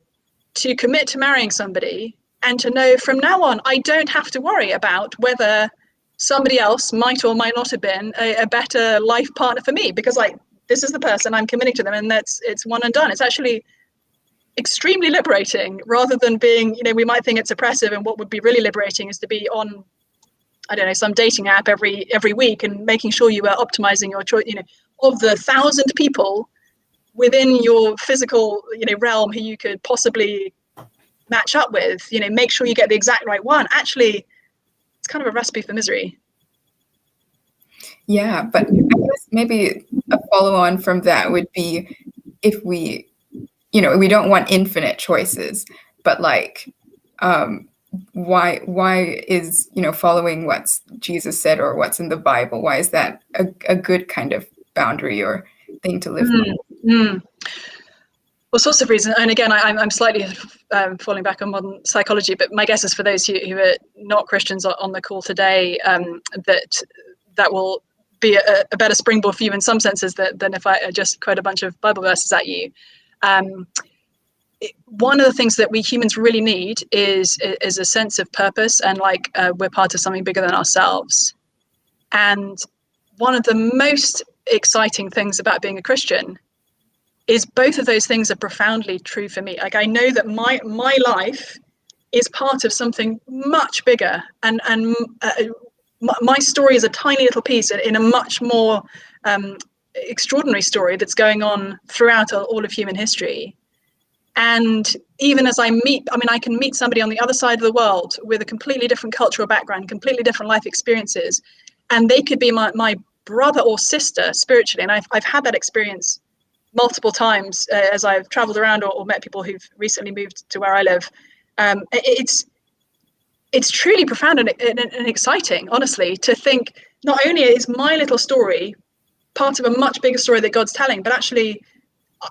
to commit to marrying somebody and to know from now on, I don't have to worry about whether somebody else might or might not have been a better life partner for me, because like, this is the person, I'm committing to them, and it's one and done. It's actually extremely liberating, rather than being, we might think it's oppressive, and what would be really liberating is to be on, I don't know, some dating app every week and making sure you are optimizing your choice, of the 1,000 people within your physical, realm who you could possibly match up with, make sure you get the exact right one. Actually, it's kind of a recipe for misery. Yeah, but I guess maybe a follow on from that would be if we, we don't want infinite choices, but like, why is, following what's Jesus said or what's in the Bible, why is that a good kind of boundary or thing to live by? All sorts of reasons. And again, I'm slightly falling back on modern psychology, but my guess is for those who are not Christians on the call today, that will be a better springboard for you in some senses than if I just quote a bunch of Bible verses at you. One of the things that we humans really need is a sense of purpose, and like we're part of something bigger than ourselves. And one of the most exciting things about being a Christian is both of those things are profoundly true for me. Like, I know that my life is part of something much bigger, and my story is a tiny little piece in a much more extraordinary story that's going on throughout all of human history. And even as I can meet somebody on the other side of the world with a completely different cultural background, completely different life experiences, and they could be my brother or sister spiritually. And I've had that experience multiple times as I've traveled around or met people who've recently moved to where I live. It's truly profound and exciting, honestly, to think not only is my little story part of a much bigger story that God's telling, but actually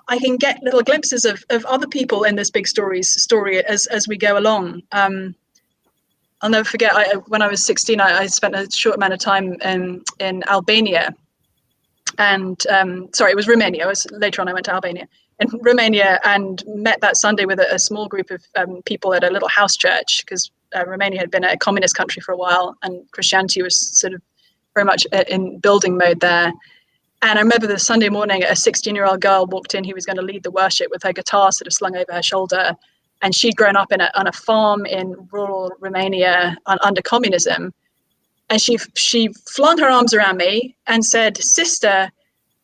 I can get little glimpses of other people in this big story as we go along. I'll never forget, when I was 16, I spent a short amount of time in Albania. And sorry, it was Romania. Later on I went to Albania. In Romania, and met that Sunday with a small group of people at a little house church, because Romania had been a communist country for a while, and Christianity was sort of very much in building mode there. And I remember the Sunday morning, a 16-year-old girl walked in who was going to lead the worship with her guitar sort of slung over her shoulder. And she'd grown up on a farm in rural Romania under communism. And she flung her arms around me and said, "Sister,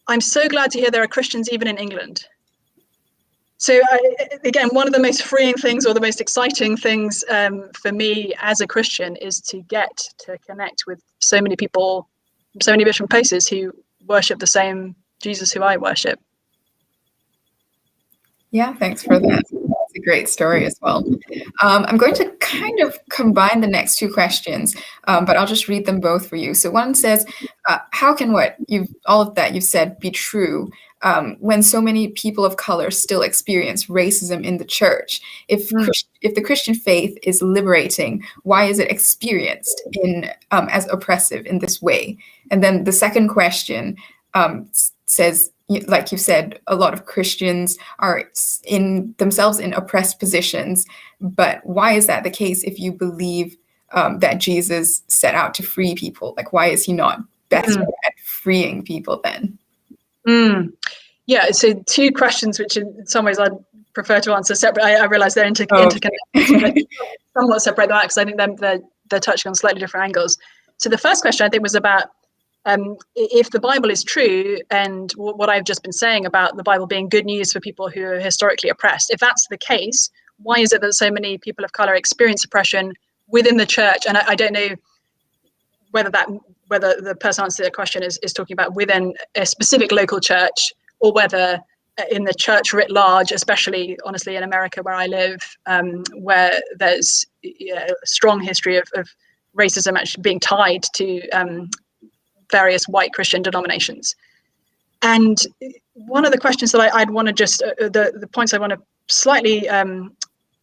I'm so glad to hear there are Christians even in England." So again, one of the most freeing things, or the most exciting things for me as a Christian, is to get to connect with so many people, so many different places who worship the same Jesus who I worship. Yeah, thanks for that. That's a great story as well. I'm going to kind of combine the next two questions, but I'll just read them both for you. So one says, how can all of that you've said be true when so many people of color still experience racism in the church? If the Christian faith is liberating, why is it experienced as oppressive in this way? And then the second question says, like you said, a lot of Christians are themselves in oppressed positions, but why is that the case if you believe that Jesus set out to free people? Like, why is he not better at freeing people then? Yeah, so two questions which in some ways I'd prefer to answer separately. I realize they're interconnected, but somewhat separate them out, because I think they're touching on slightly different angles. So the first question I think was about if the Bible is true, and what I've just been saying about the Bible being good news for people who are historically oppressed, if that's the case, why is it that so many people of color experience oppression within the church? And I don't know whether the person answering the question is talking about within a specific local church, or whether in the church writ large, especially honestly in America where I live, where there's a strong history of racism actually being tied to various white Christian denominations. And one of the questions that I'd want to just, the points I want to slightly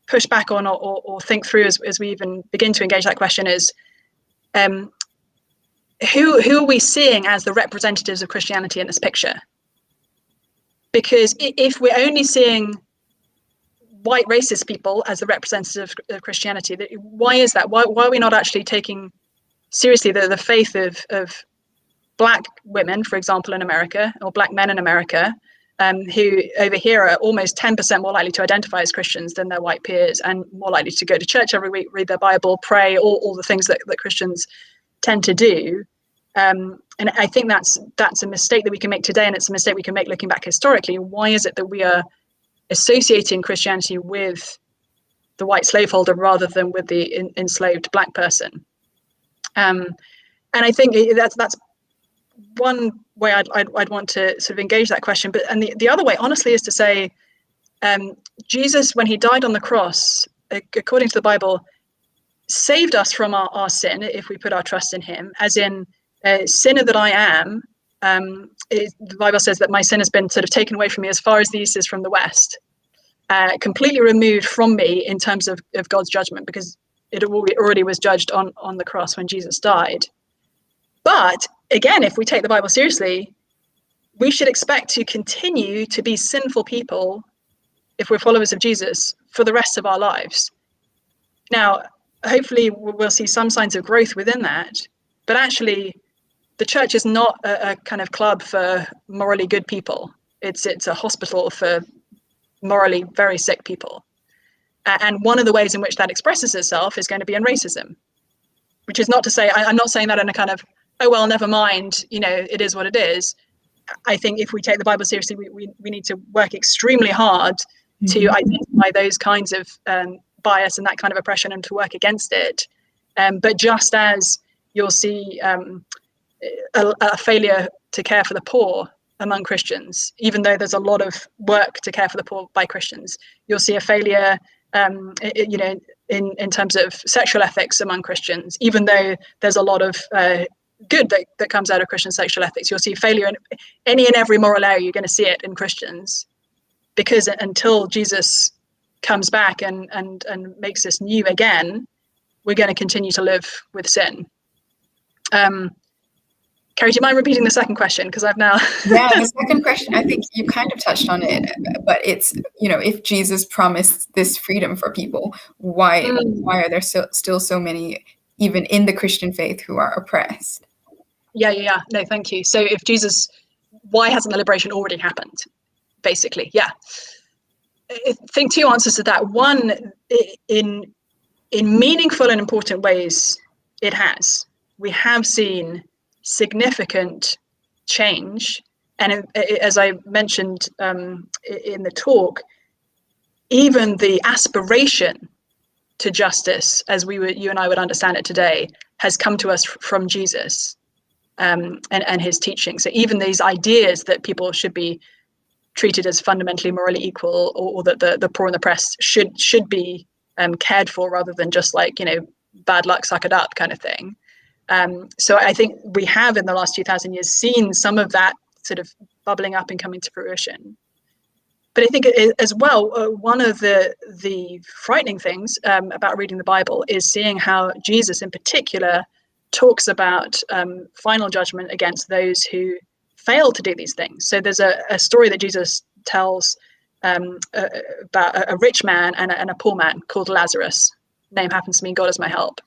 push back on or think through as we even begin to engage that question is, who are we seeing as the representatives of Christianity in this picture? Because if we're only seeing white racist people as the representatives of Christianity, why is that? Why are we not actually taking seriously the faith of Black women, for example, in America, or Black men in America, who over here are almost 10% more likely to identify as Christians than their white peers, and more likely to go to church every week, read their Bible, pray, all the things that Christians tend to do. And I think that's a mistake that we can make today, and it's a mistake we can make looking back historically. Why is it that we are associating Christianity with the white slaveholder rather than with the enslaved Black person? And I think that's one way I'd want to sort of engage that question. But and the other way, honestly, is to say, Jesus, when he died on the cross, according to the Bible, saved us from our sin if we put our trust in him, as in sinner that I am. The Bible says that my sin has been sort of taken away from me as far as the east is from the west, completely removed from me in terms of God's judgment, because it already was judged on the cross when Jesus died. But again, if we take the Bible seriously, we should expect to continue to be sinful people if we're followers of Jesus for the rest of our lives. Now, hopefully we'll see some signs of growth within that, but actually the church is not a kind of club for morally good people. It's a hospital for morally very sick people. And one of the ways in which that expresses itself is going to be in racism, which is not to say, I'm not saying that in a kind of, oh, well, never mind, it is what it is. I think if we take the Bible seriously, we need to work extremely hard to identify those kinds of bias and that kind of oppression and to work against it. But just as you'll see a failure to care for the poor among Christians, even though there's a lot of work to care for the poor by Christians, you'll see a failure in terms of sexual ethics among Christians, even though there's a lot of good that comes out of Christian sexual ethics. You'll see failure in any and every moral area. You're going to see it in Christians, because until Jesus comes back and makes us new again, we're going to continue to live with sin. Carrie, do you mind repeating the second question? Because I've now... Yeah, the second question, I think you kind of touched on it, but it's, if Jesus promised this freedom for people, why are there still so many, even in the Christian faith, who are oppressed? Yeah. No, thank you. So if Jesus, why hasn't the liberation already happened? Basically, yeah. I think two answers to that. One, in meaningful and important ways, it has. We have seen significant change, and as I mentioned in the talk, even the aspiration to justice, as you and I would understand it today, has come to us from Jesus and his teaching. So even these ideas that people should be treated as fundamentally morally equal, or that the poor and the oppressed should be cared for, rather than just like, bad luck, suck it up kind of thing. So I think we have in the last 2,000 years seen some of that sort of bubbling up and coming to fruition. But I think as well, one of the frightening things about reading the Bible is seeing how Jesus in particular talks about final judgment against those who fail to do these things. So there's a story that Jesus tells about a rich man and a poor man called Lazarus. Name happens to mean God is my help.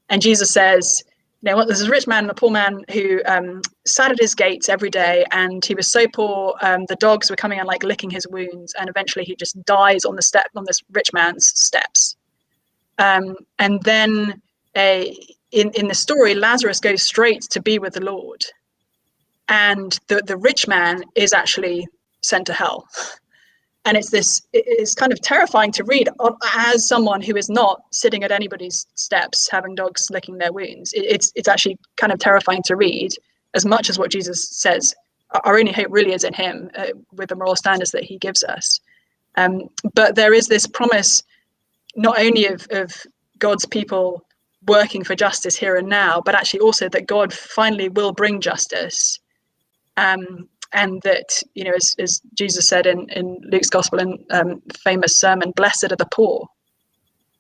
And Jesus says, there's a rich man and a poor man who sat at his gates every day, and he was so poor, the dogs were coming and like licking his wounds, and eventually he just dies on this rich man's steps. And then in the story, Lazarus goes straight to be with the Lord, and the rich man is actually sent to hell. And it's kind of terrifying to read as someone who is not sitting at anybody's steps having dogs licking their wounds. It's actually kind of terrifying to read, as much as what Jesus says our only hope really is in him, with the moral standards that he gives us. But there is this promise not only of God's people working for justice here and now, but actually also that God finally will bring justice. And that, as Jesus said in Luke's gospel, in famous sermon, blessed are the poor,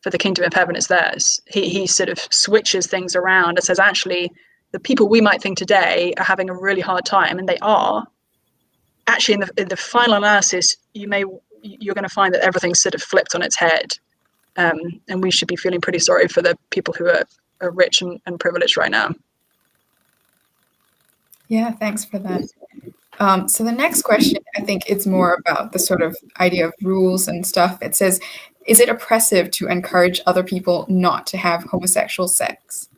for the kingdom of heaven is theirs. He sort of switches things around and says, actually, the people we might think today are having a really hard time, and they are. Actually, in the final analysis, you're going to find that everything's sort of flipped on its head. And we should be feeling pretty sorry for the people who are rich and privileged right now. Yeah, thanks for that. So the next question, I think it's more about the sort of idea of rules and stuff. It says, is it oppressive to encourage other people not to have homosexual sex?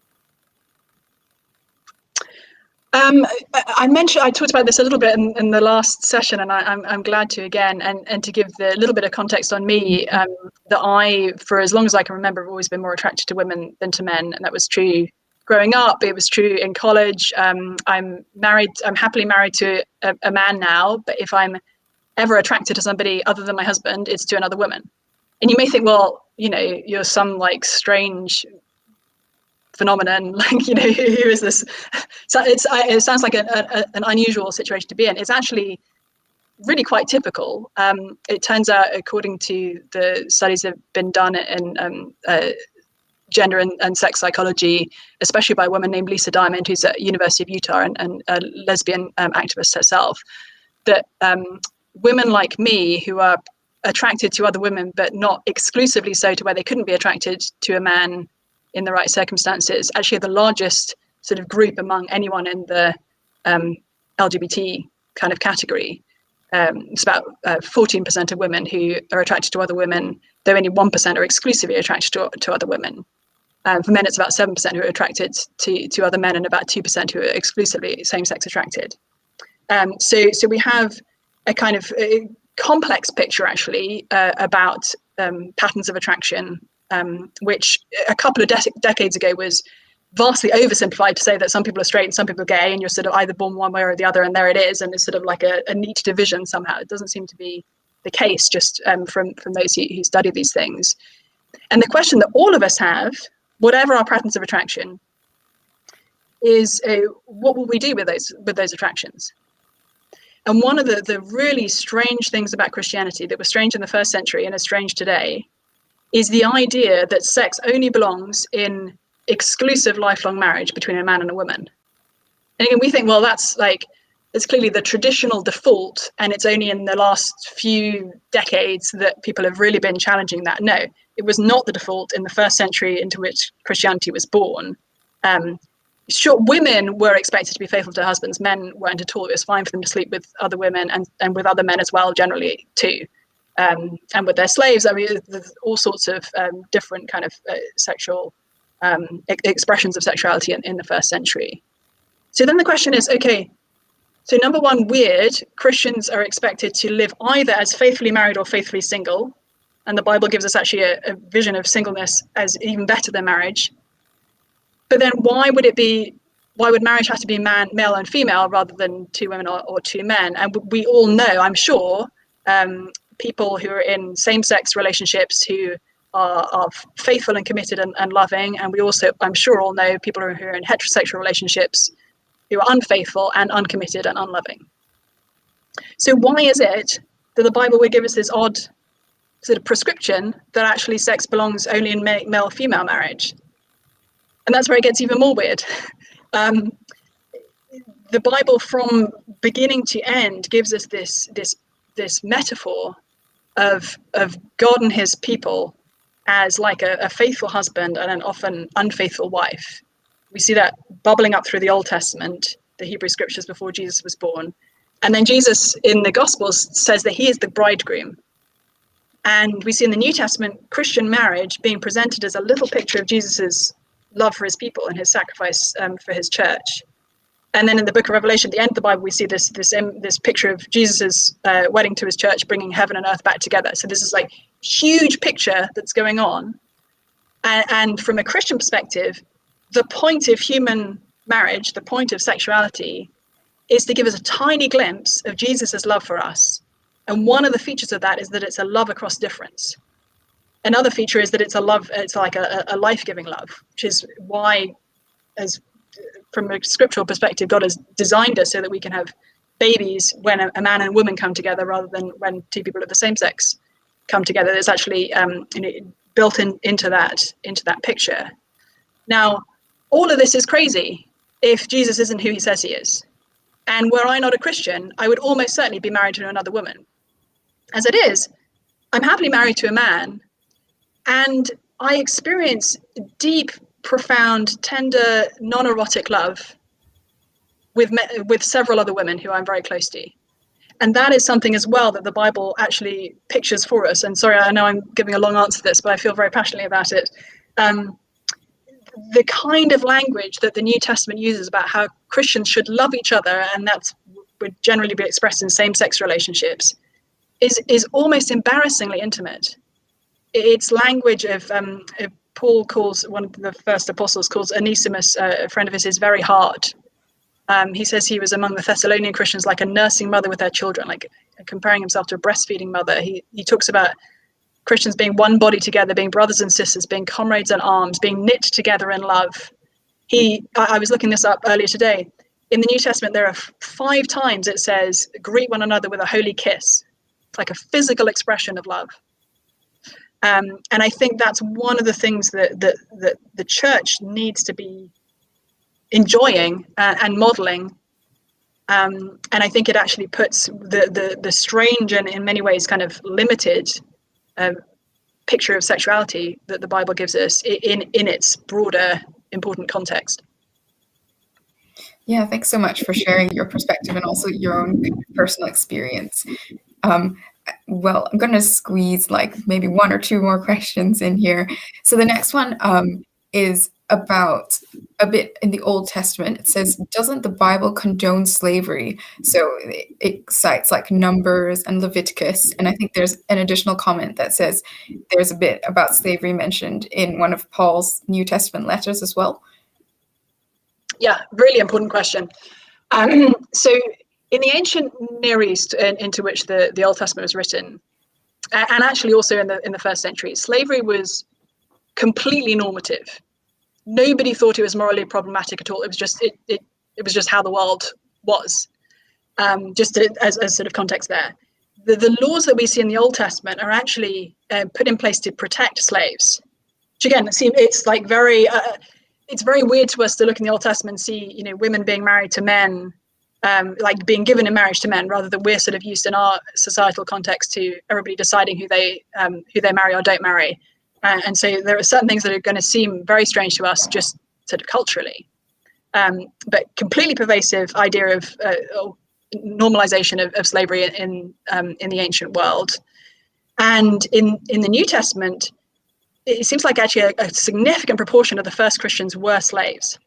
I talked about this a little bit in the last session, and I'm glad to again, and to give the little bit of context on me, that I, for as long as I can remember, have always been more attracted to women than to men, and that was true growing up. It was true in college. I'm happily married to a man now, but if I'm ever attracted to somebody other than my husband, it's to another woman. And you may think, well, you know, you're some like strange phenomenon, like, you know, who is this? So it sounds like an unusual situation to be in. It's actually really quite typical. It turns out, according to the studies that have been done in gender and sex psychology, especially by a woman named Lisa Diamond, who's at University of Utah and a lesbian activist herself, that women like me who are attracted to other women, but not exclusively so to where they couldn't be attracted to a man in the right circumstances, actually are the largest sort of group among anyone in the LGBT kind of category. It's about 14% of women who are attracted to other women, though only 1% are exclusively attracted to other women. For men, it's about 7% who are attracted to other men, and about 2% who are exclusively same-sex attracted. So we have a kind of complex picture, actually, about patterns of attraction, which a couple of decades ago was vastly oversimplified to say that some people are straight and some people are gay, and you're sort of either born one way or the other, and there it is, and it's sort of like a neat division somehow. It doesn't seem to be the case, just from those who study these things. And the question that all of us have, whatever our patterns of attraction, is what will we do with those attractions? And one of the really strange things about Christianity that was strange in the first century and is strange today is the idea that sex only belongs in exclusive lifelong marriage between a man and a woman. And again, we think, well, it's clearly the traditional default, and it's only in the last few decades that people have really been challenging that. No, it was not the default in the first century into which Christianity was born. Sure, women were expected to be faithful to their husbands. Men weren't at all. It was fine for them to sleep with other women and with other men as well, generally too, and with their slaves. I mean, there's all sorts of different kind of sexual expressions of sexuality in the first century. So then the question is, okay, so number one, weird, Christians are expected to live either as faithfully married or faithfully single. And the Bible gives us actually a vision of singleness as even better than marriage. But then why would marriage have to be male and female rather than two women or two men? And we all know, I'm sure, people who are in same-sex relationships who are faithful and committed and loving. And we also, I'm sure, all know people who are in heterosexual relationships who are unfaithful and uncommitted and unloving. So why is it that the Bible would give us this odd sort of prescription that actually sex belongs only in male-female marriage? And that's where it gets even more weird. The Bible, from beginning to end, gives us this metaphor of God and his people as like a faithful husband and an often unfaithful wife. We see that bubbling up through the Old Testament, the Hebrew scriptures before Jesus was born. And then Jesus in the Gospels says that he is the bridegroom. And we see in the New Testament Christian marriage being presented as a little picture of Jesus's love for his people and his sacrifice for his church. And then in the book of Revelation, at the end of the Bible, we see this picture of Jesus's wedding to his church, bringing heaven and earth back together. So this is like huge picture that's going on. And from a Christian perspective, the point of human marriage, the point of sexuality, is to give us a tiny glimpse of Jesus's love for us. And one of the features of that is that it's a love across difference. Another feature is that it's like a life-giving love, which is why, as from a scriptural perspective, God has designed us so that we can have babies when a man and a woman come together, rather than when two people of the same sex come together. There's actually built into that picture. Now, all of this is crazy if Jesus isn't who he says he is. And were I not a Christian, I would almost certainly be married to another woman. As it is, I'm happily married to a man, and I experience deep, profound, tender, non-erotic love with several other women who I'm very close to. And that is something as well that the Bible actually pictures for us. And sorry, I know I'm giving a long answer to this, but I feel very passionately about it. The kind of language that the New Testament uses about how Christians should love each other, and that would generally be expressed in same-sex relationships, is almost embarrassingly intimate. It's language of Paul calls, one of the first apostles calls Onesimus, a friend of his, very hard. He says he was among the Thessalonian Christians like a nursing mother with their children, like comparing himself to a breastfeeding mother. He talks about Christians being one body together, being brothers and sisters, being comrades in arms, being knit together in love. I was looking this up earlier today. In the New Testament, there are 5 times it says, greet one another with a holy kiss. It's like a physical expression of love. And I think that's one of the things that the church needs to be enjoying and modeling. And I think it actually puts the strange and in many ways kind of limited picture of sexuality that the Bible gives us in its broader, important context. Yeah, thanks so much for sharing your perspective and also your own personal experience. Well, I'm going to squeeze like maybe 1 or 2 more questions in here. So the next one is about a bit in the Old Testament. It says, doesn't the Bible condone slavery? So it cites like Numbers and Leviticus. And I think there's an additional comment that says there's a bit about slavery mentioned in one of Paul's New Testament letters as well. Yeah, really important question. So in the ancient Near East, into which the Old Testament was written, and actually also in the first century, slavery was completely normative. Nobody thought it was morally problematic at all. It was just it was just how the world was. Just as sort of context there, the laws that we see in the Old Testament are actually put in place to protect slaves. Which again, it's like very. It's very weird to us to look in the Old Testament and see, women being married to men, like being given in marriage to men, rather than we're sort of used in our societal context to everybody deciding who they marry or don't marry. And so there are certain things that are going to seem very strange to us, just sort of culturally, but completely pervasive idea of normalization of slavery in the ancient world. And in the New Testament, it seems like actually a significant proportion of the first Christians were slaves.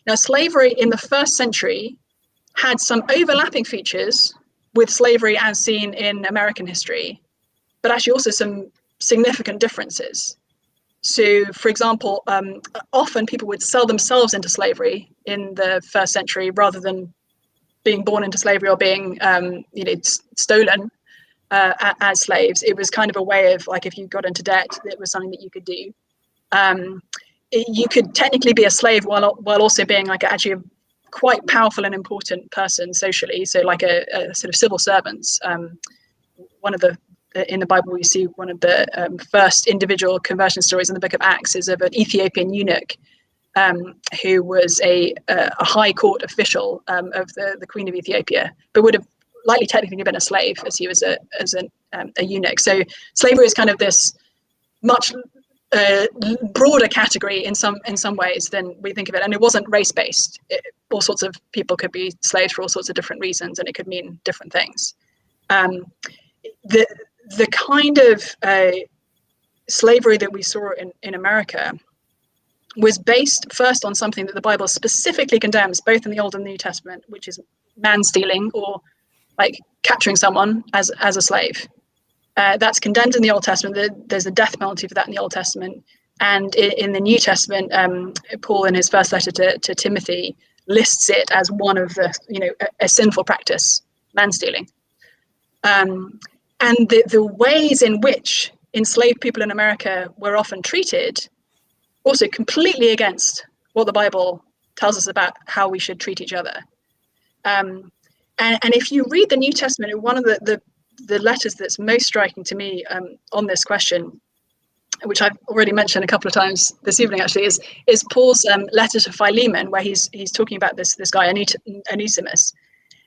Now, slavery in the first century had some overlapping features with slavery as seen in American history, but actually also some significant differences. So, for example, often people would sell themselves into slavery in the first century rather than being born into slavery or being stolen. As slaves. It was kind of a way of, like, if you got into debt, it was something that you could do. You could technically be a slave while also being like actually a quite powerful and important person socially. So like a sort of civil servants. One of in the Bible, we see one of the first individual conversion stories in the book of Acts is of an Ethiopian eunuch who was a high court official of the Queen of Ethiopia, but would have likely technically been a slave as he was a eunuch. So slavery is kind of this much broader category in some ways than we think of it, and it wasn't race-based. All sorts of people could be slaves for all sorts of different reasons, and it could mean different things. The kind of slavery that we saw in America was based first on something that the Bible specifically condemns, both in the Old and the New Testament, which is man stealing, or like capturing someone as a slave. That's condemned in the Old Testament. There's a death penalty for that in the Old Testament. And in the New Testament, Paul, in his first letter to Timothy, lists it as one of the, a sinful practice, man stealing. And the ways in which enslaved people in America were often treated, also completely against what the Bible tells us about how we should treat each other. And if you read the New Testament, one of the letters that's most striking to me on this question, which I've already mentioned a couple of times this evening, actually, is Paul's letter to Philemon, where he's talking about this guy Onesimus.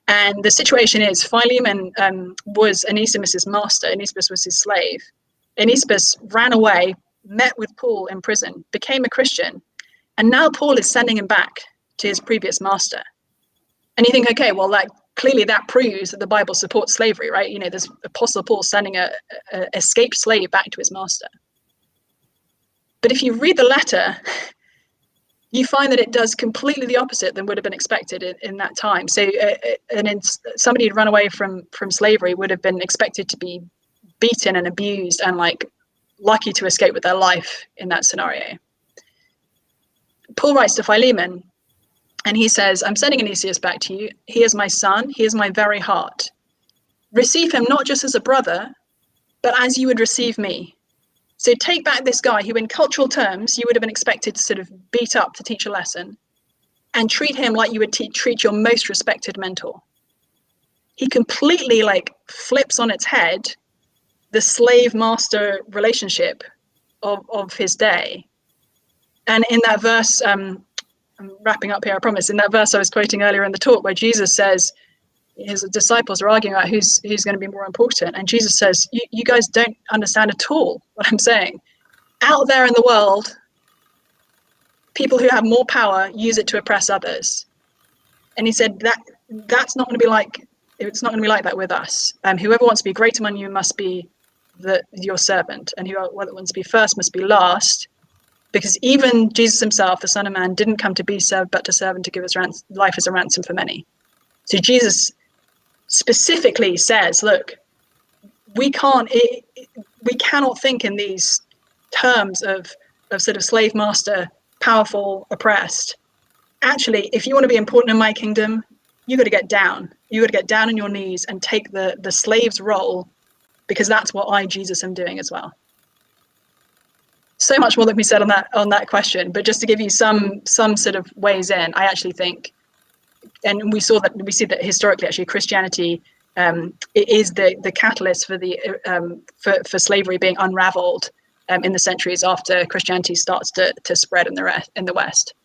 And the situation is Philemon was Onesimus's master. Onesimus was his slave. Onesimus ran away, met with Paul in prison, became a Christian, and now Paul is sending him back to his previous master. And you think, okay, well, clearly that proves that the Bible supports slavery, right? There's Apostle Paul sending a escaped slave back to his master. But if you read the letter, you find that it does completely the opposite than would have been expected in that time. So somebody who'd run away from slavery would have been expected to be beaten and abused and lucky to escape with their life in that scenario. Paul writes to Philemon, and he says, I'm sending Anicius back to you. He is my son. He is my very heart. Receive him not just as a brother, but as you would receive me. So take back this guy who in cultural terms you would have been expected to sort of beat up to teach a lesson, and treat him like you would treat your most respected mentor. He completely like flips on its head the slave-master relationship of his day. And in that verse, I'm wrapping up here, I promise, in that verse I was quoting earlier in the talk where Jesus says, his disciples are arguing about who's going to be more important. And Jesus says, you guys don't understand at all what I'm saying. Out there in the world, people who have more power use it to oppress others. And he said that's not going to be like, it's not going to be like that with us. Whoever wants to be great among you must be your servant, and whoever wants to be first must be last. Because even Jesus himself, the Son of Man, didn't come to be served, but to serve and to give his life as a ransom for many. So Jesus specifically says, look, we cannot think in these terms of sort of slave master, powerful, oppressed. Actually, if you want to be important in my kingdom, you got to get down. You got to get down on your knees and take the slave's role, because that's what I, Jesus, am doing as well. So much more that can be said on that question, but just to give you some sort of ways in, I actually think, and we see that historically, actually, Christianity it is the catalyst for for slavery being unraveled in the centuries after Christianity starts to spread in the West.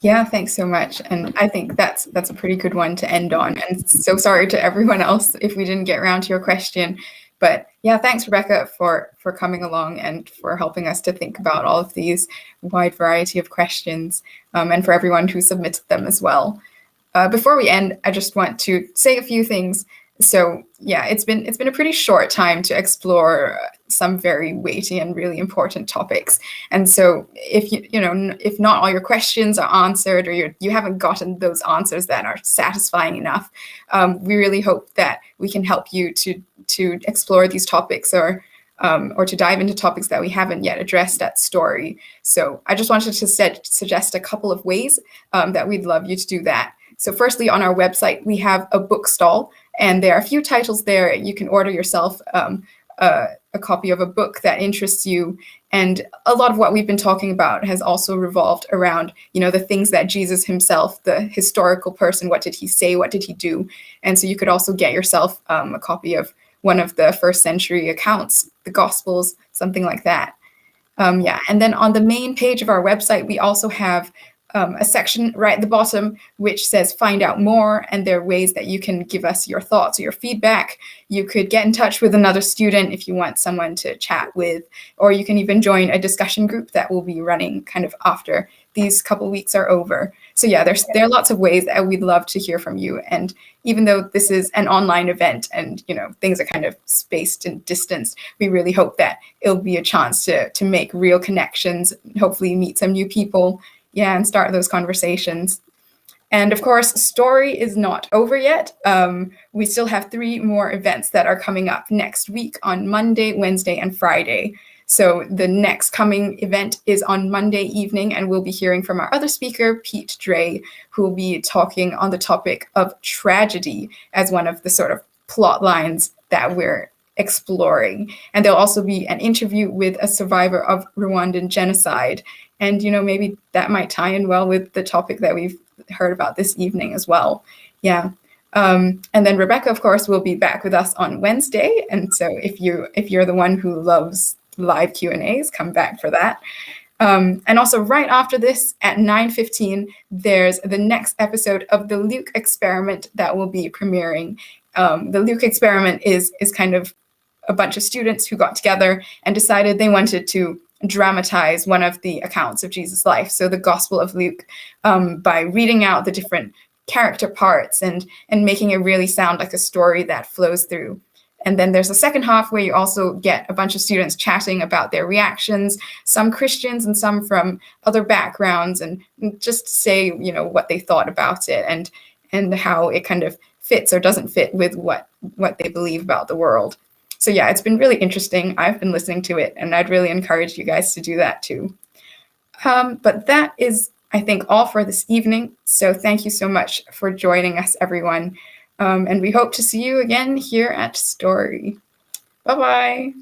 Yeah, thanks so much. And I think that's a pretty good one to end on. And so sorry to everyone else if we didn't get around to your question. But yeah, thanks, Rebecca, for coming along and for helping us to think about all of these wide variety of questions, and for everyone who submitted them as well. Before we end, I just want to say a few things. So yeah, it's been a pretty short time to explore some very weighty and really important topics. And so if not all your questions are answered, or you haven't gotten those answers that are satisfying enough, we really hope that we can help you to explore these topics, or to dive into topics that we haven't yet addressed at Story. So I just wanted to suggest a couple of ways that we'd love you to do that. So firstly, on our website, we have a book stall, and there are a few titles there. You can order yourself a copy of a book that interests you. And a lot of what we've been talking about has also revolved around, the things that Jesus himself, the historical person, what did he say? What did he do? And so you could also get yourself a copy of one of the first century accounts, the Gospels, something like that. And then on the main page of our website, we also have a section right at the bottom which says find out more, and there are ways that you can give us your thoughts or your feedback. You could get in touch with another student if you want someone to chat with, or you can even join a discussion group that will be running kind of after these couple weeks are over. So yeah, there are lots of ways that we'd love to hear from you. And even though this is an online event and things are kind of spaced and distanced, we really hope that it'll be a chance to make real connections, hopefully meet some new people, and start those conversations. And of course, Story is not over yet. We still have 3 more events that are coming up next week on Monday, Wednesday, and Friday. So the next coming event is on Monday evening, and we'll be hearing from our other speaker, Pete Dre, who will be talking on the topic of tragedy as one of the sort of plot lines that we're exploring. And there'll also be an interview with a survivor of Rwandan genocide. And, maybe that might tie in well with the topic that we've heard about this evening as well. Yeah. And then Rebecca, of course, will be back with us on Wednesday. And so if you're the one who loves live Q&As, come back for that. And also right after this at 9:15, there's the next episode of the Luke Experiment that will be premiering. The Luke Experiment is kind of a bunch of students who got together and decided they wanted to dramatize one of the accounts of Jesus' life, so the Gospel of Luke, by reading out the different character parts and making it really sound like a story that flows through. And then there's a second half where you also get a bunch of students chatting about their reactions, some Christians and some from other backgrounds, and just say, what they thought about it and how it kind of fits or doesn't fit with what they believe about the world. So yeah, it's been really interesting. I've been listening to it, and I'd really encourage you guys to do that too. But that is, I think, all for this evening. So thank you so much for joining us, everyone. And we hope to see you again here at Story. Bye-bye.